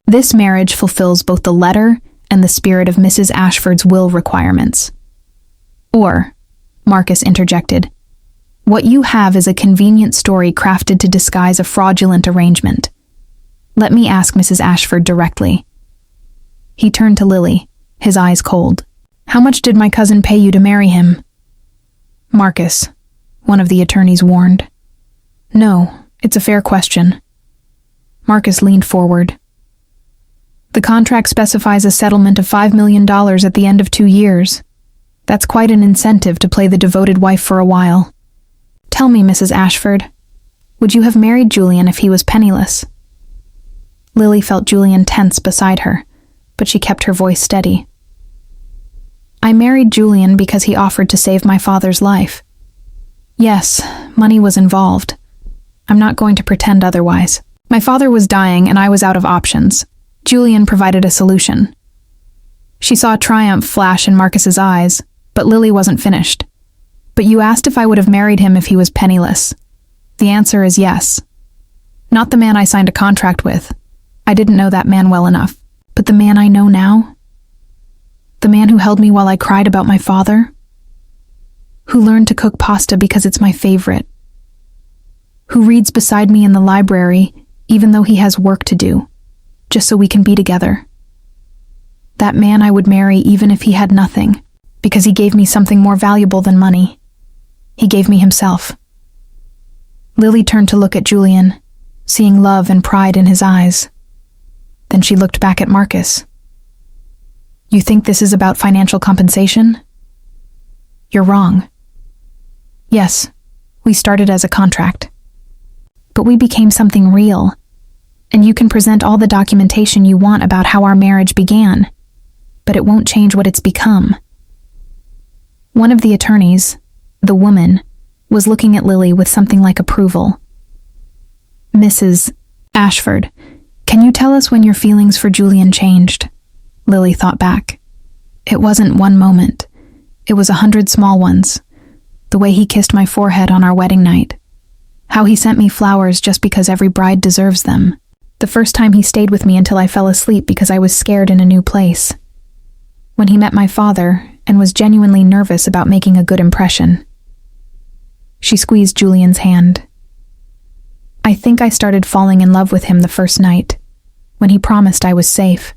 This marriage fulfills both the letter and the spirit of Mrs. Ashford's will requirements." "Or," Marcus interjected, "what you have is a convenient story crafted to disguise a fraudulent arrangement. Let me ask Mrs. Ashford directly." He turned to Lily, his eyes cold. "How much did my cousin pay you to marry him?" "Marcus," one of the attorneys warned. "No, it's a fair question." Marcus leaned forward. "The contract specifies a settlement of $5 million at the end of 2 years. That's quite an incentive to play the devoted wife for a while. Tell me, Mrs. Ashford, would you have married Julian if he was penniless?" Lily felt Julian tense beside her, but she kept her voice steady. "I married Julian because he offered to save my father's life. Yes, money was involved. I'm not going to pretend otherwise. My father was dying and I was out of options. Julian provided a solution." She saw triumph flash in Marcus's eyes, but Lily wasn't finished. "But you asked if I would have married him if he was penniless. The answer is yes. Not the man I signed a contract with. I didn't know that man well enough. But the man I know now? The man who held me while I cried about my father? Who learned to cook pasta because it's my favorite? Who reads beside me in the library even though he has work to do, just so we can be together? That man I would marry even if he had nothing, because he gave me something more valuable than money. He gave me himself. Lily turned to look at Julian, seeing love and pride in his eyes. Then she looked back at Marcus. You think this is about financial compensation? You're wrong. Yes, we started as a contract. But we became something real, and you can present all the documentation you want about how our marriage began, but it won't change what it's become. One of the attorneys, the woman, was looking at Lily with something like approval. Mrs. Ashford, can you tell us when your feelings for Julian changed? Lily thought back. It wasn't one moment. It was 100 small ones. The way he kissed my forehead on our wedding night. How he sent me flowers just because every bride deserves them. The first time he stayed with me until I fell asleep because I was scared in a new place. When he met my father and was genuinely nervous about making a good impression. She squeezed Julian's hand. I think I started falling in love with him the first night, when he promised I was safe.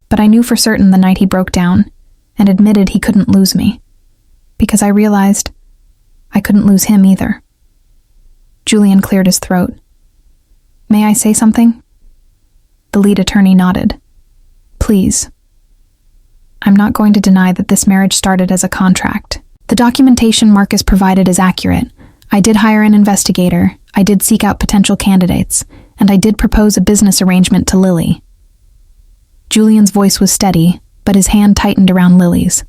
But I knew for certain the night he broke down and admitted he couldn't lose me, because I realized I couldn't lose him either. Julian cleared his throat. May I say something? The lead attorney nodded. Please. I'm not going to deny that this marriage started as a contract. The documentation Marcus provided is accurate. I did hire an investigator, I did seek out potential candidates, and I did propose a business arrangement to Lily. Julian's voice was steady, but his hand tightened around Lily's.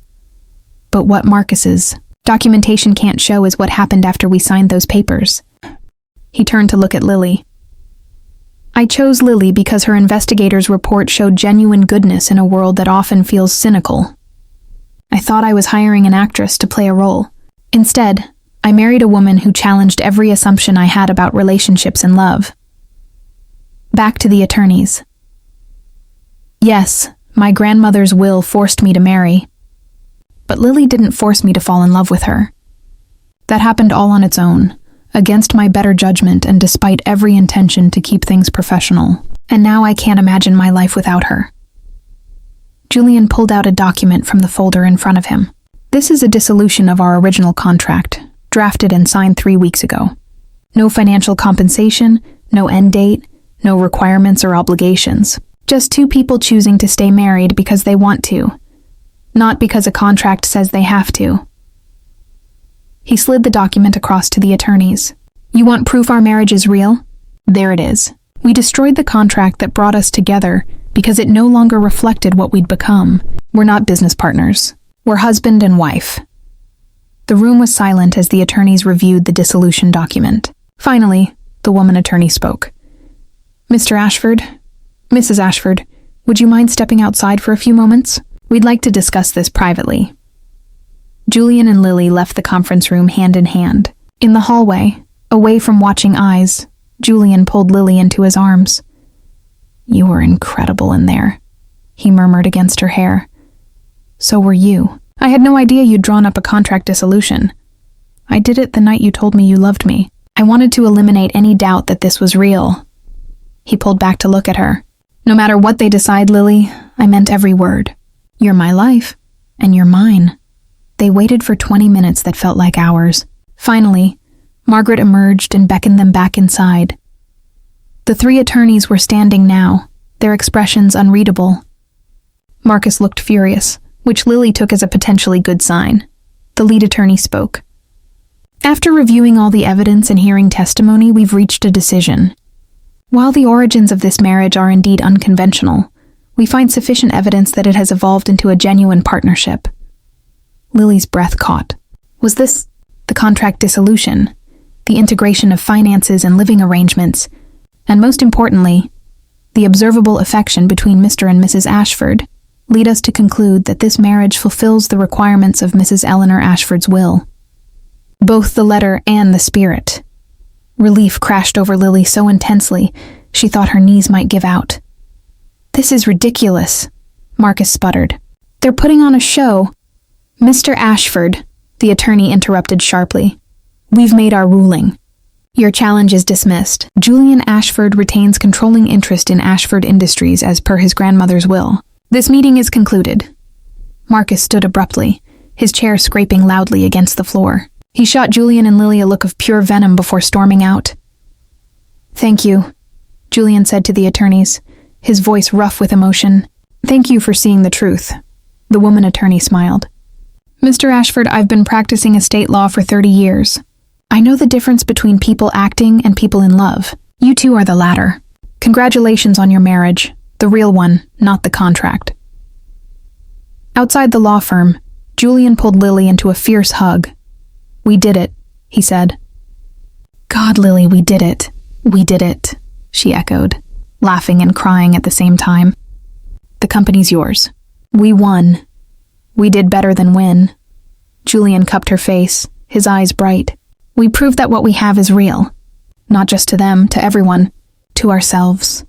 But what Marcus's documentation can't show is what happened after we signed those papers. He turned to look at Lily. I chose Lily because her investigator's report showed genuine goodness in a world that often feels cynical. I thought I was hiring an actress to play a role. Instead, I married a woman who challenged every assumption I had about relationships and love. Back to the attorneys. Yes, my grandmother's will forced me to marry. But Lily didn't force me to fall in love with her. That happened all on its own, against my better judgment and despite every intention to keep things professional. And now I can't imagine my life without her. Julian pulled out a document from the folder in front of him. This is a dissolution of our original contract, drafted and signed 3 weeks ago. No financial compensation, no end date, no requirements or obligations. Just two people choosing to stay married because they want to, not because a contract says they have to. He slid the document across to the attorneys. You want proof our marriage is real? There it is. We destroyed the contract that brought us together because it no longer reflected what we'd become. We're not business partners. We're husband and wife. The room was silent as the attorneys reviewed the dissolution document. Finally, the woman attorney spoke. Mr. Ashford, Mrs. Ashford, would you mind stepping outside for a few moments? We'd like to discuss this privately. Julian and Lily left the conference room hand in hand. In the hallway, away from watching eyes, Julian pulled Lily into his arms. You were incredible in there, he murmured against her hair. So were you. I had no idea you'd drawn up a contract dissolution. I did it the night you told me you loved me. I wanted to eliminate any doubt that this was real. He pulled back to look at her. No matter what they decide, Lily, I meant every word. You're my life, and you're mine. They waited for 20 minutes that felt like hours. Finally, Margaret emerged and beckoned them back inside. The three attorneys were standing now, their expressions unreadable. Marcus looked furious, which Lily took as a potentially good sign. The lead attorney spoke. After reviewing all the evidence and hearing testimony, we've reached a decision. While the origins of this marriage are indeed unconventional, we find sufficient evidence that it has evolved into a genuine partnership. Lily's breath caught. Was this the contract dissolution, the integration of finances and living arrangements, and most importantly, the observable affection between Mr. and Mrs. Ashford, lead us to conclude that this marriage fulfills the requirements of Mrs. Eleanor Ashford's will. Both the letter and the spirit. Relief crashed over Lily so intensely, she thought her knees might give out. This is ridiculous, Marcus sputtered. They're putting on a show. Mr. Ashford, the attorney interrupted sharply. We've made our ruling. Your challenge is dismissed. Julian Ashford retains controlling interest in Ashford Industries as per his grandmother's will. This meeting is concluded. Marcus stood abruptly, his chair scraping loudly against the floor. He shot Julian and Lily a look of pure venom before storming out. Thank you, Julian said to the attorneys, his voice rough with emotion. Thank you for seeing the truth. The woman attorney smiled. Mr. Ashford, I've been practicing estate law for 30 years. I know the difference between people acting and people in love. You two are the latter. Congratulations on your marriage. The real one, not the contract. Outside the law firm, Julian pulled Lily into a fierce hug. We did it, he said. God, Lily, we did it. We did it, she echoed, laughing and crying at the same time. The company's yours. We won. We did better than win. Julian cupped her face, his eyes bright. We proved that what we have is real. Not just to them, to everyone, to ourselves.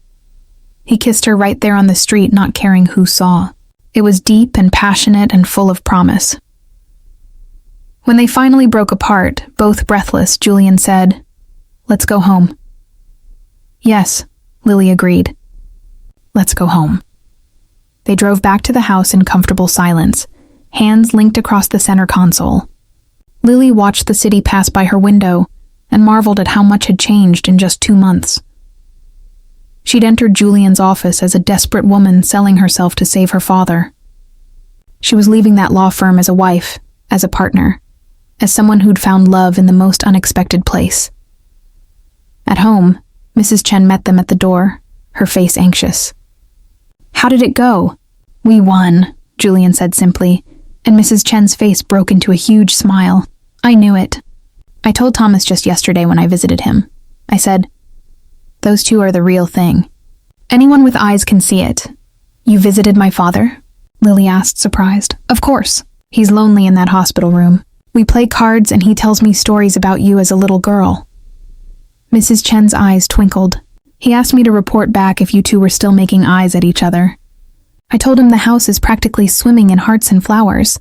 He kissed her right there on the street, not caring who saw. It was deep and passionate and full of promise. When they finally broke apart, both breathless, Julian said, Let's go home. Yes, Lily agreed. Let's go home. They drove back to the house in comfortable silence, hands linked across the center console. Lily watched the city pass by her window and marveled at how much had changed in just 2 months. She'd entered Julian's office as a desperate woman selling herself to save her father. She was leaving that law firm as a wife, as a partner, as someone who'd found love in the most unexpected place. At home, Mrs. Chen met them at the door, her face anxious. How did it go? We won, Julian said simply, and Mrs. Chen's face broke into a huge smile. I knew it. I told Thomas just yesterday when I visited him. I said, Those two are the real thing. Anyone with eyes can see it. You visited my father? Lily asked, surprised. Of course. He's lonely in that hospital room. We play cards and he tells me stories about you as a little girl. Mrs. Chen's eyes twinkled. He asked me to report back if you two were still making eyes at each other. I told him the house is practically swimming in hearts and flowers.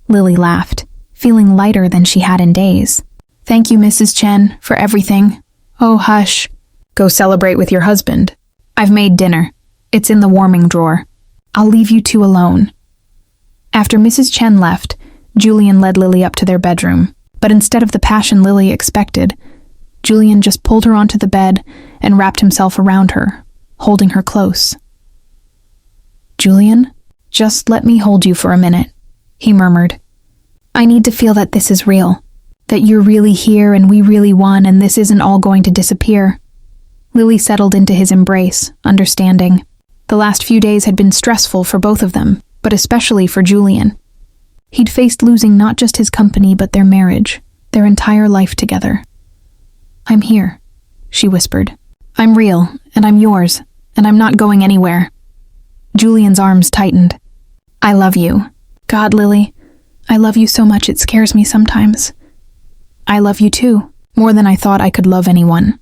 Lily laughed, feeling lighter than she had in days. Thank you, Mrs. Chen, for everything. Oh, hush. Go celebrate with your husband. I've made dinner. It's in the warming drawer. I'll leave you two alone. After Mrs. Chen left, Julian led Lily up to their bedroom, but instead of the passion Lily expected, Julian just pulled her onto the bed and wrapped himself around her, holding her close. Julian, just let me hold you for a minute, he murmured. I need to feel that this is real, that you're really here and we really won and this isn't all going to disappear. Lily settled into his embrace, understanding. The last few days had been stressful for both of them, but especially for Julian. He'd faced losing not just his company but their marriage, their entire life together. I'm here, she whispered. I'm real, and I'm yours, and I'm not going anywhere. Julian's arms tightened. I love you. God, Lily, I love you so much it scares me sometimes. I love you too, more than I thought I could love anyone.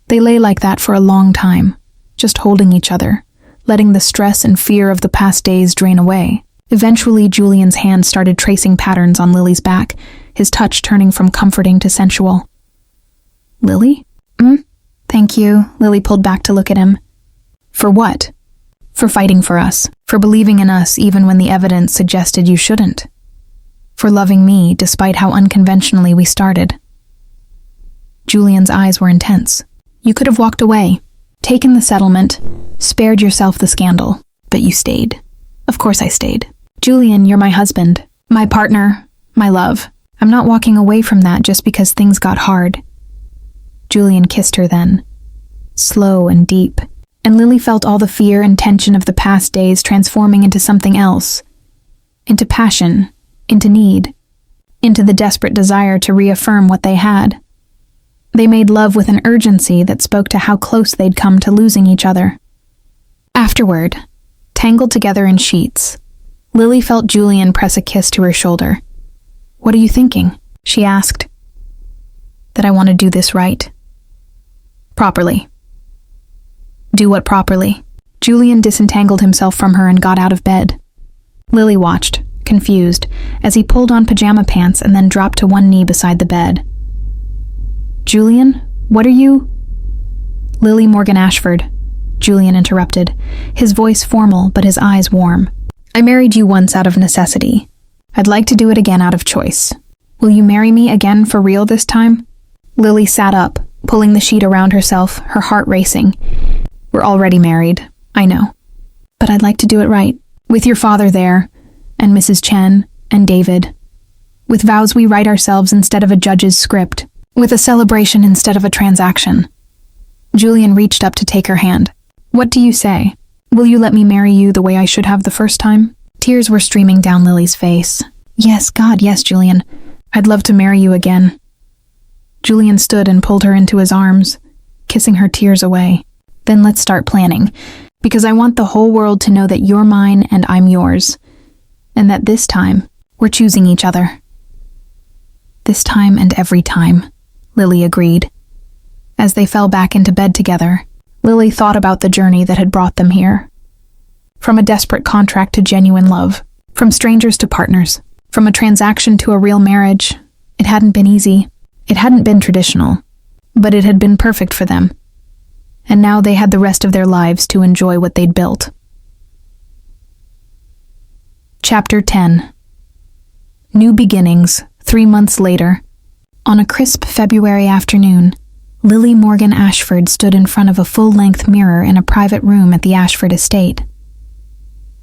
They lay like that for a long time, just holding each other, letting the stress and fear of the past days drain away. Eventually, Julian's hand started tracing patterns on Lily's back, his touch turning from comforting to sensual. Lily? Thank you, Lily pulled back to look at him. For what? For fighting for us, for believing in us even when the evidence suggested you shouldn't. For loving me despite how unconventionally we started. Julian's eyes were intense. You could have walked away, taken the settlement, spared yourself the scandal, but you stayed. Of course I stayed. Julian, you're my husband, my partner, my love. I'm not walking away from that just because things got hard. Julian kissed her then, slow and deep, and Lily felt all the fear and tension of the past days transforming into something else, into passion, into need, into the desperate desire to reaffirm what they had. They made love with an urgency that spoke to how close they'd come to losing each other. Afterward, tangled together in sheets, Lily felt Julian press a kiss to her shoulder. What are you thinking? She asked. That I want to do this right. Properly. Do what properly? Julian disentangled himself from her and got out of bed. Lily watched, confused, as he pulled on pajama pants and then dropped to one knee beside the bed. "Julian, what are you—" "Lily Morgan Ashford," Julian interrupted, his voice formal but his eyes warm. "I married you once out of necessity. I'd like to do it again out of choice. Will you marry me again for real this time?" Lily sat up, pulling the sheet around herself, her heart racing. "We're already married, I know. But I'd like to do it right. With your father there, and Mrs. Chen, and David. With vows we write ourselves instead of a judge's script. With a celebration instead of a transaction." Julian reached up to take her hand. "What do you say? Will you let me marry you the way I should have the first time?" Tears were streaming down Lily's face. "Yes, God, yes, Julian. I'd love to marry you again." Julian stood and pulled her into his arms, kissing her tears away. "Then let's start planning, because I want the whole world to know that you're mine and I'm yours, and that this time, we're choosing each other." "This time and every time," Lily agreed. As they fell back into bed together, Lily thought about the journey that had brought them here. From a desperate contract to genuine love, from strangers to partners, from a transaction to a real marriage. It hadn't been easy. It hadn't been traditional, but it had been perfect for them. And now they had the rest of their lives to enjoy what they'd built. Chapter 10. New beginnings, 3 months later. On a crisp February afternoon, Lily Morgan Ashford stood in front of a full-length mirror in a private room at the Ashford estate.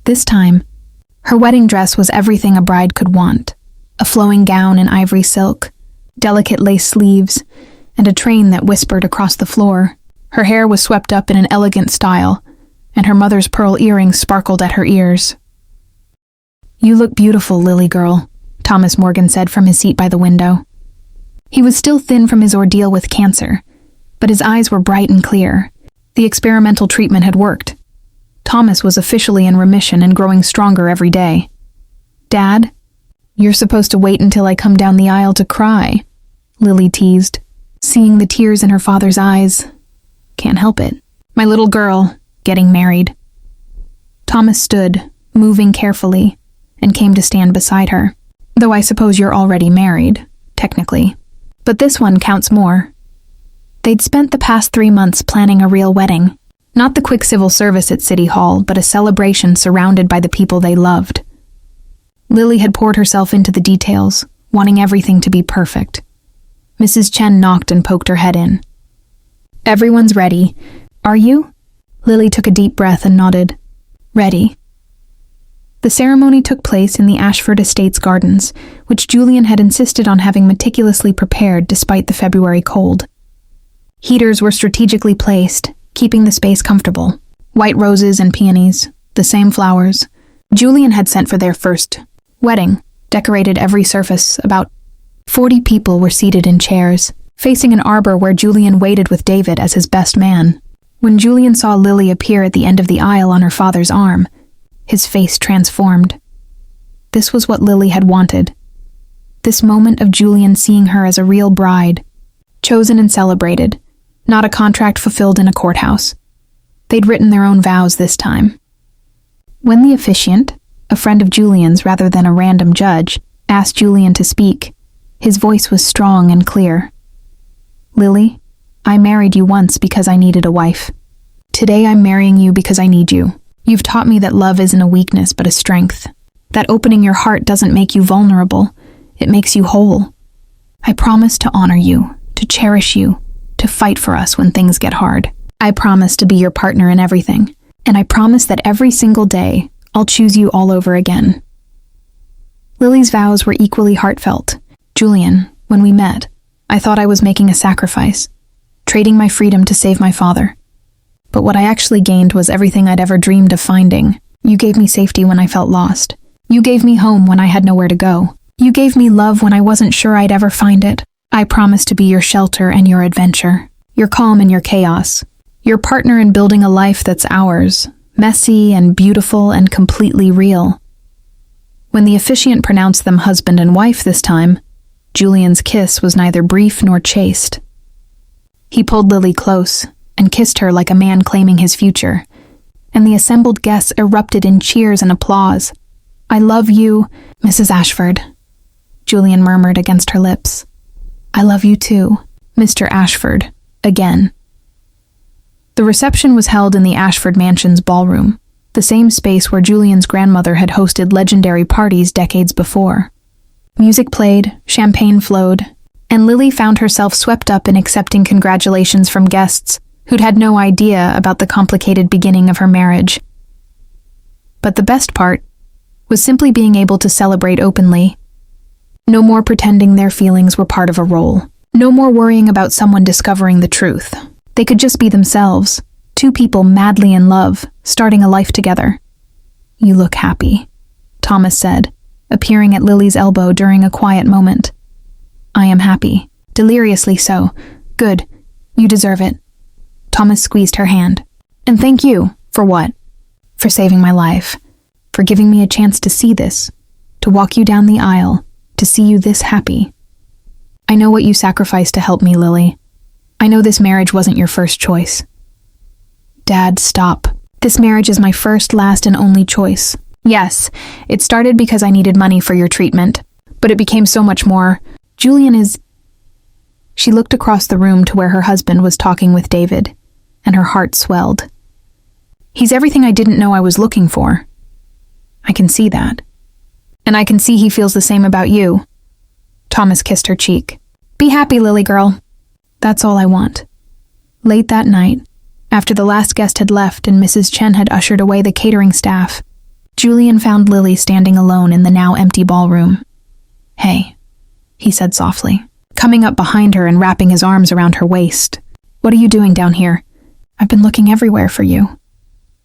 This time, her wedding dress was everything a bride could want: a flowing gown in ivory silk, delicate lace sleeves, and a train that whispered across the floor. Her hair was swept up in an elegant style, and her mother's pearl earrings sparkled at her ears. "You look beautiful, Lily girl," Thomas Morgan said from his seat by the window. He was still thin from his ordeal with cancer, but his eyes were bright and clear. The experimental treatment had worked. Thomas was officially in remission and growing stronger every day. "Dad, you're supposed to wait until I come down the aisle to cry," Lily teased, seeing the tears in her father's eyes. "Can't help it. My little girl, getting married." Thomas stood, moving carefully, and came to stand beside her. "Though I suppose you're already married, technically. But this one counts more." They'd spent the past 3 months planning a real wedding. Not the quick civil service at City Hall, but a celebration surrounded by the people they loved. Lily had poured herself into the details, wanting everything to be perfect. Mrs. Chen knocked and poked her head in. "Everyone's ready. Are you?" Lily took a deep breath and nodded. "Ready." The ceremony took place in the Ashford Estates gardens, which Julian had insisted on having meticulously prepared despite the February cold. Heaters were strategically placed, keeping the space comfortable. White roses and peonies, the same flowers Julian had sent for their first wedding, decorated every surface. About 40 people were seated in chairs, facing an arbor where Julian waited with David as his best man. When Julian saw Lily appear at the end of the aisle on her father's arm, his face transformed. This was what Lily had wanted. This moment of Julian seeing her as a real bride, chosen and celebrated, not a contract fulfilled in a courthouse. They'd written their own vows this time. When the officiant, a friend of Julian's rather than a random judge, asked Julian to speak, his voice was strong and clear. "Lily, I married you once because I needed a wife. Today I'm marrying you because I need you. You've taught me that love isn't a weakness but a strength. That opening your heart doesn't make you vulnerable, it makes you whole. I promise to honor you, to cherish you, to fight for us when things get hard. I promise to be your partner in everything, and I promise that every single day I'll choose you all over again." Lily's vows were equally heartfelt. "Julian, when we met, I thought I was making a sacrifice, trading my freedom to save my father. But what I actually gained was everything I'd ever dreamed of finding. You gave me safety when I felt lost. You gave me home when I had nowhere to go. You gave me love when I wasn't sure I'd ever find it. I promise to be your shelter and your adventure, your calm and your chaos, your partner in building a life that's ours, messy and beautiful and completely real." When the officiant pronounced them husband and wife this time, Julian's kiss was neither brief nor chaste. He pulled Lily close and kissed her like a man claiming his future, and the assembled guests erupted in cheers and applause. I love you, Mrs. Ashford, Julian murmured against her lips. I love you too, Mr. Ashford, again. The reception was held in the Ashford Mansion's ballroom, the same space where Julian's grandmother had hosted legendary parties decades before. Music played, champagne flowed, and Lily found herself swept up in accepting congratulations from guests who'd had no idea about the complicated beginning of her marriage. But the best part was simply being able to celebrate openly. No more pretending their feelings were part of a role. No more worrying about someone discovering the truth. They could just be themselves, two people madly in love, starting a life together. You look happy, Thomas said, appearing at Lily's elbow during a quiet moment. I am happy, deliriously so. Good, you deserve it. Thomas squeezed her hand. And thank you, for what? For saving my life, for giving me a chance to see this, to walk you down the aisle, to see you this happy. I know what you sacrificed to help me, Lily. I know this marriage wasn't your first choice. Dad, stop. This marriage is my first, last, and only choice. Yes, it started because I needed money for your treatment, but it became so much more. Julian is... She looked across the room to where her husband was talking with David, and her heart swelled. He's everything I didn't know I was looking for. I can see that. And I can see he feels the same about you. Thomas kissed her cheek. Be happy, Lily girl. That's all I want. Late that night, after the last guest had left and Mrs. Chen had ushered away the catering staff, Julian found Lily standing alone in the now empty ballroom. Hey, he said softly, coming up behind her and wrapping his arms around her waist. What are you doing down here? I've been looking everywhere for you.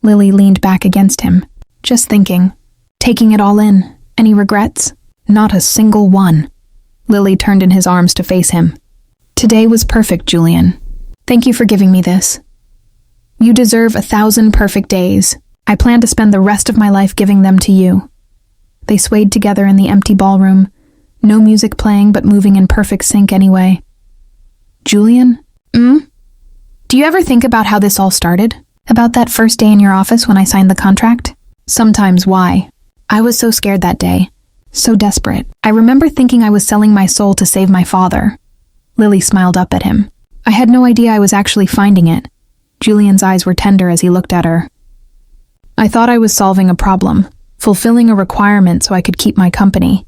Lily leaned back against him, just thinking, taking it all in. Any regrets? Not a single one. Lily turned in his arms to face him. Today was perfect, Julian. Thank you for giving me this. You deserve 1,000 perfect days. I plan to spend the rest of my life giving them to you. They swayed together in the empty ballroom, no music playing but moving in perfect sync anyway. Julian? Do you ever think about how this all started? About that first day in your office when I signed the contract? Sometimes why? I was so scared that day. So desperate. I remember thinking I was selling my soul to save my father. Lily smiled up at him. I had no idea I was actually finding it. Julian's eyes were tender as he looked at her. I thought I was solving a problem, fulfilling a requirement so I could keep my company.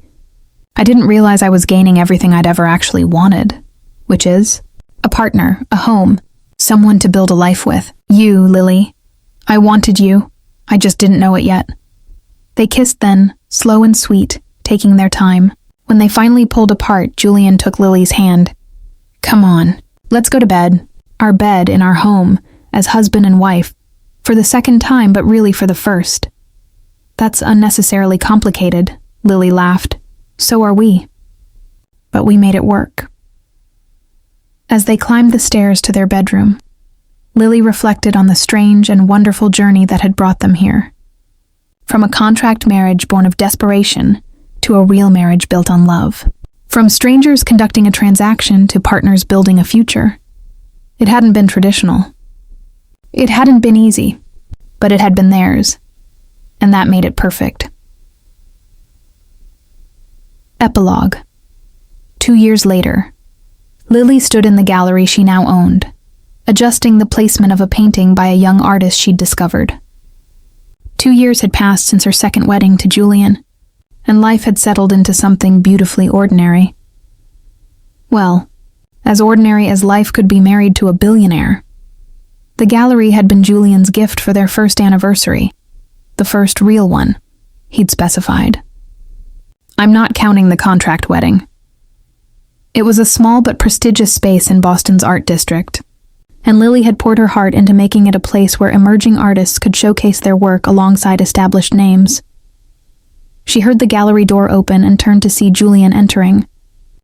I didn't realize I was gaining everything I'd ever actually wanted, which is a partner, a home, someone to build a life with. You, Lily. I wanted you. I just didn't know it yet. They kissed then, slow and sweet, taking their time. When they finally pulled apart, Julian took Lily's hand. Come on, let's go to bed. Our bed in our home, as husband and wife, for the second time but really for the first. That's unnecessarily complicated, Lily laughed. So are we. But we made it work. As they climbed the stairs to their bedroom, Lily reflected on the strange and wonderful journey that had brought them here. From a contract marriage born of desperation to a real marriage built on love. From strangers conducting a transaction to partners building a future. It hadn't been traditional. It hadn't been easy, but it had been theirs, and that made it perfect. Epilogue. 2 years later, Lily stood in the gallery she now owned, adjusting the placement of a painting by a young artist she'd discovered. 2 years had passed since her second wedding to Julian, and life had settled into something beautifully ordinary. Well, as ordinary as life could be married to a billionaire. The gallery had been Julian's gift for their first anniversary, the first real one, he'd specified. I'm not counting the contract wedding. It was a small but prestigious space in Boston's art district, and Lily had poured her heart into making it a place where emerging artists could showcase their work alongside established names. She heard the gallery door open and turned to see Julian entering,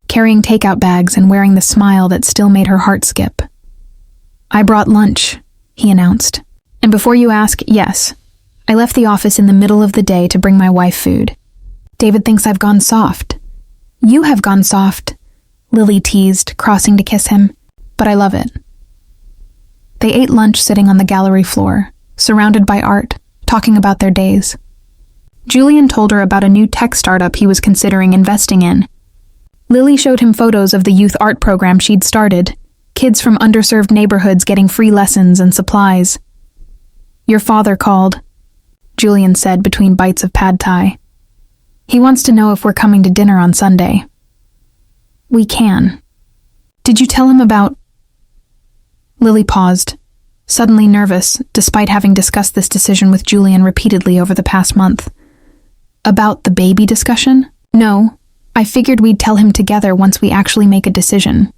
carrying takeout bags and wearing the smile that still made her heart skip. I brought lunch, he announced. And before you ask, yes, I left the office in the middle of the day to bring my wife food. David thinks I've gone soft. You have gone soft, Lily teased, crossing to kiss him, but I love it. They ate lunch sitting on the gallery floor, surrounded by art, talking about their days. Julian told her about a new tech startup he was considering investing in. Lily showed him photos of the youth art program she'd started, kids from underserved neighborhoods getting free lessons and supplies. "Your father called," Julian said between bites of pad thai. "He wants to know if we're coming to dinner on Sunday." "We can. Did you tell him about—" Lily paused, suddenly nervous, despite having discussed this decision with Julian repeatedly over the past month. "About the baby discussion? No, I figured we'd tell him together once we actually make a decision."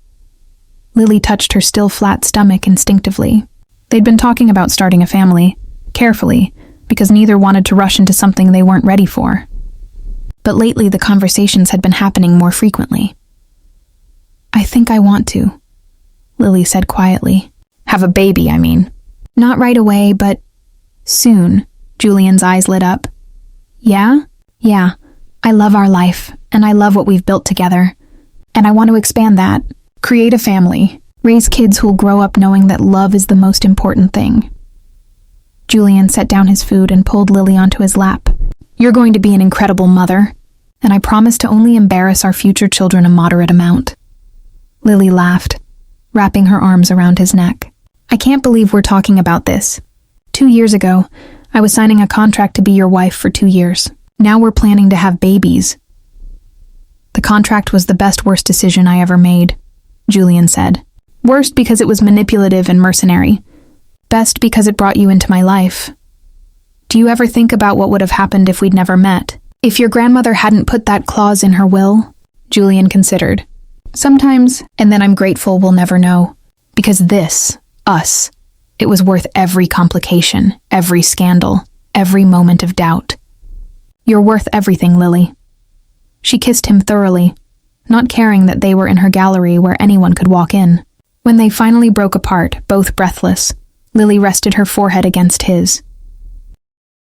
Lily touched her still flat stomach instinctively. They'd been talking about starting a family, carefully, because neither wanted to rush into something they weren't ready for. But lately the conversations had been happening more frequently. "I think I want to," Lily said quietly. "Have a baby, I mean." "Not right away, but soon." Julian's eyes lit up. "Yeah? Yeah. I love our life, and I love what we've built together. And I want to expand that, create a family, raise kids who'll grow up knowing that love is the most important thing." Julian set down his food and pulled Lily onto his lap. "You're going to be an incredible mother, and I promise to only embarrass our future children a moderate amount." Lily laughed, wrapping her arms around his neck. "I can't believe we're talking about this. 2 years ago, I was signing a contract to be your wife for 2 years. Now we're planning to have babies." "The contract was the worst decision I ever made," Julian said. "Worst because it was manipulative and mercenary. Best because it brought you into my life. Do you ever think about what would have happened if we'd never met? If your grandmother hadn't put that clause in her will?" Julian considered. "Sometimes, and then I'm grateful we'll never know. Because us, it was worth every complication, every scandal, every moment of doubt. You're worth everything, Lily." She kissed him thoroughly, not caring that they were in her gallery where anyone could walk in. When they finally broke apart, both breathless, Lily rested her forehead against his.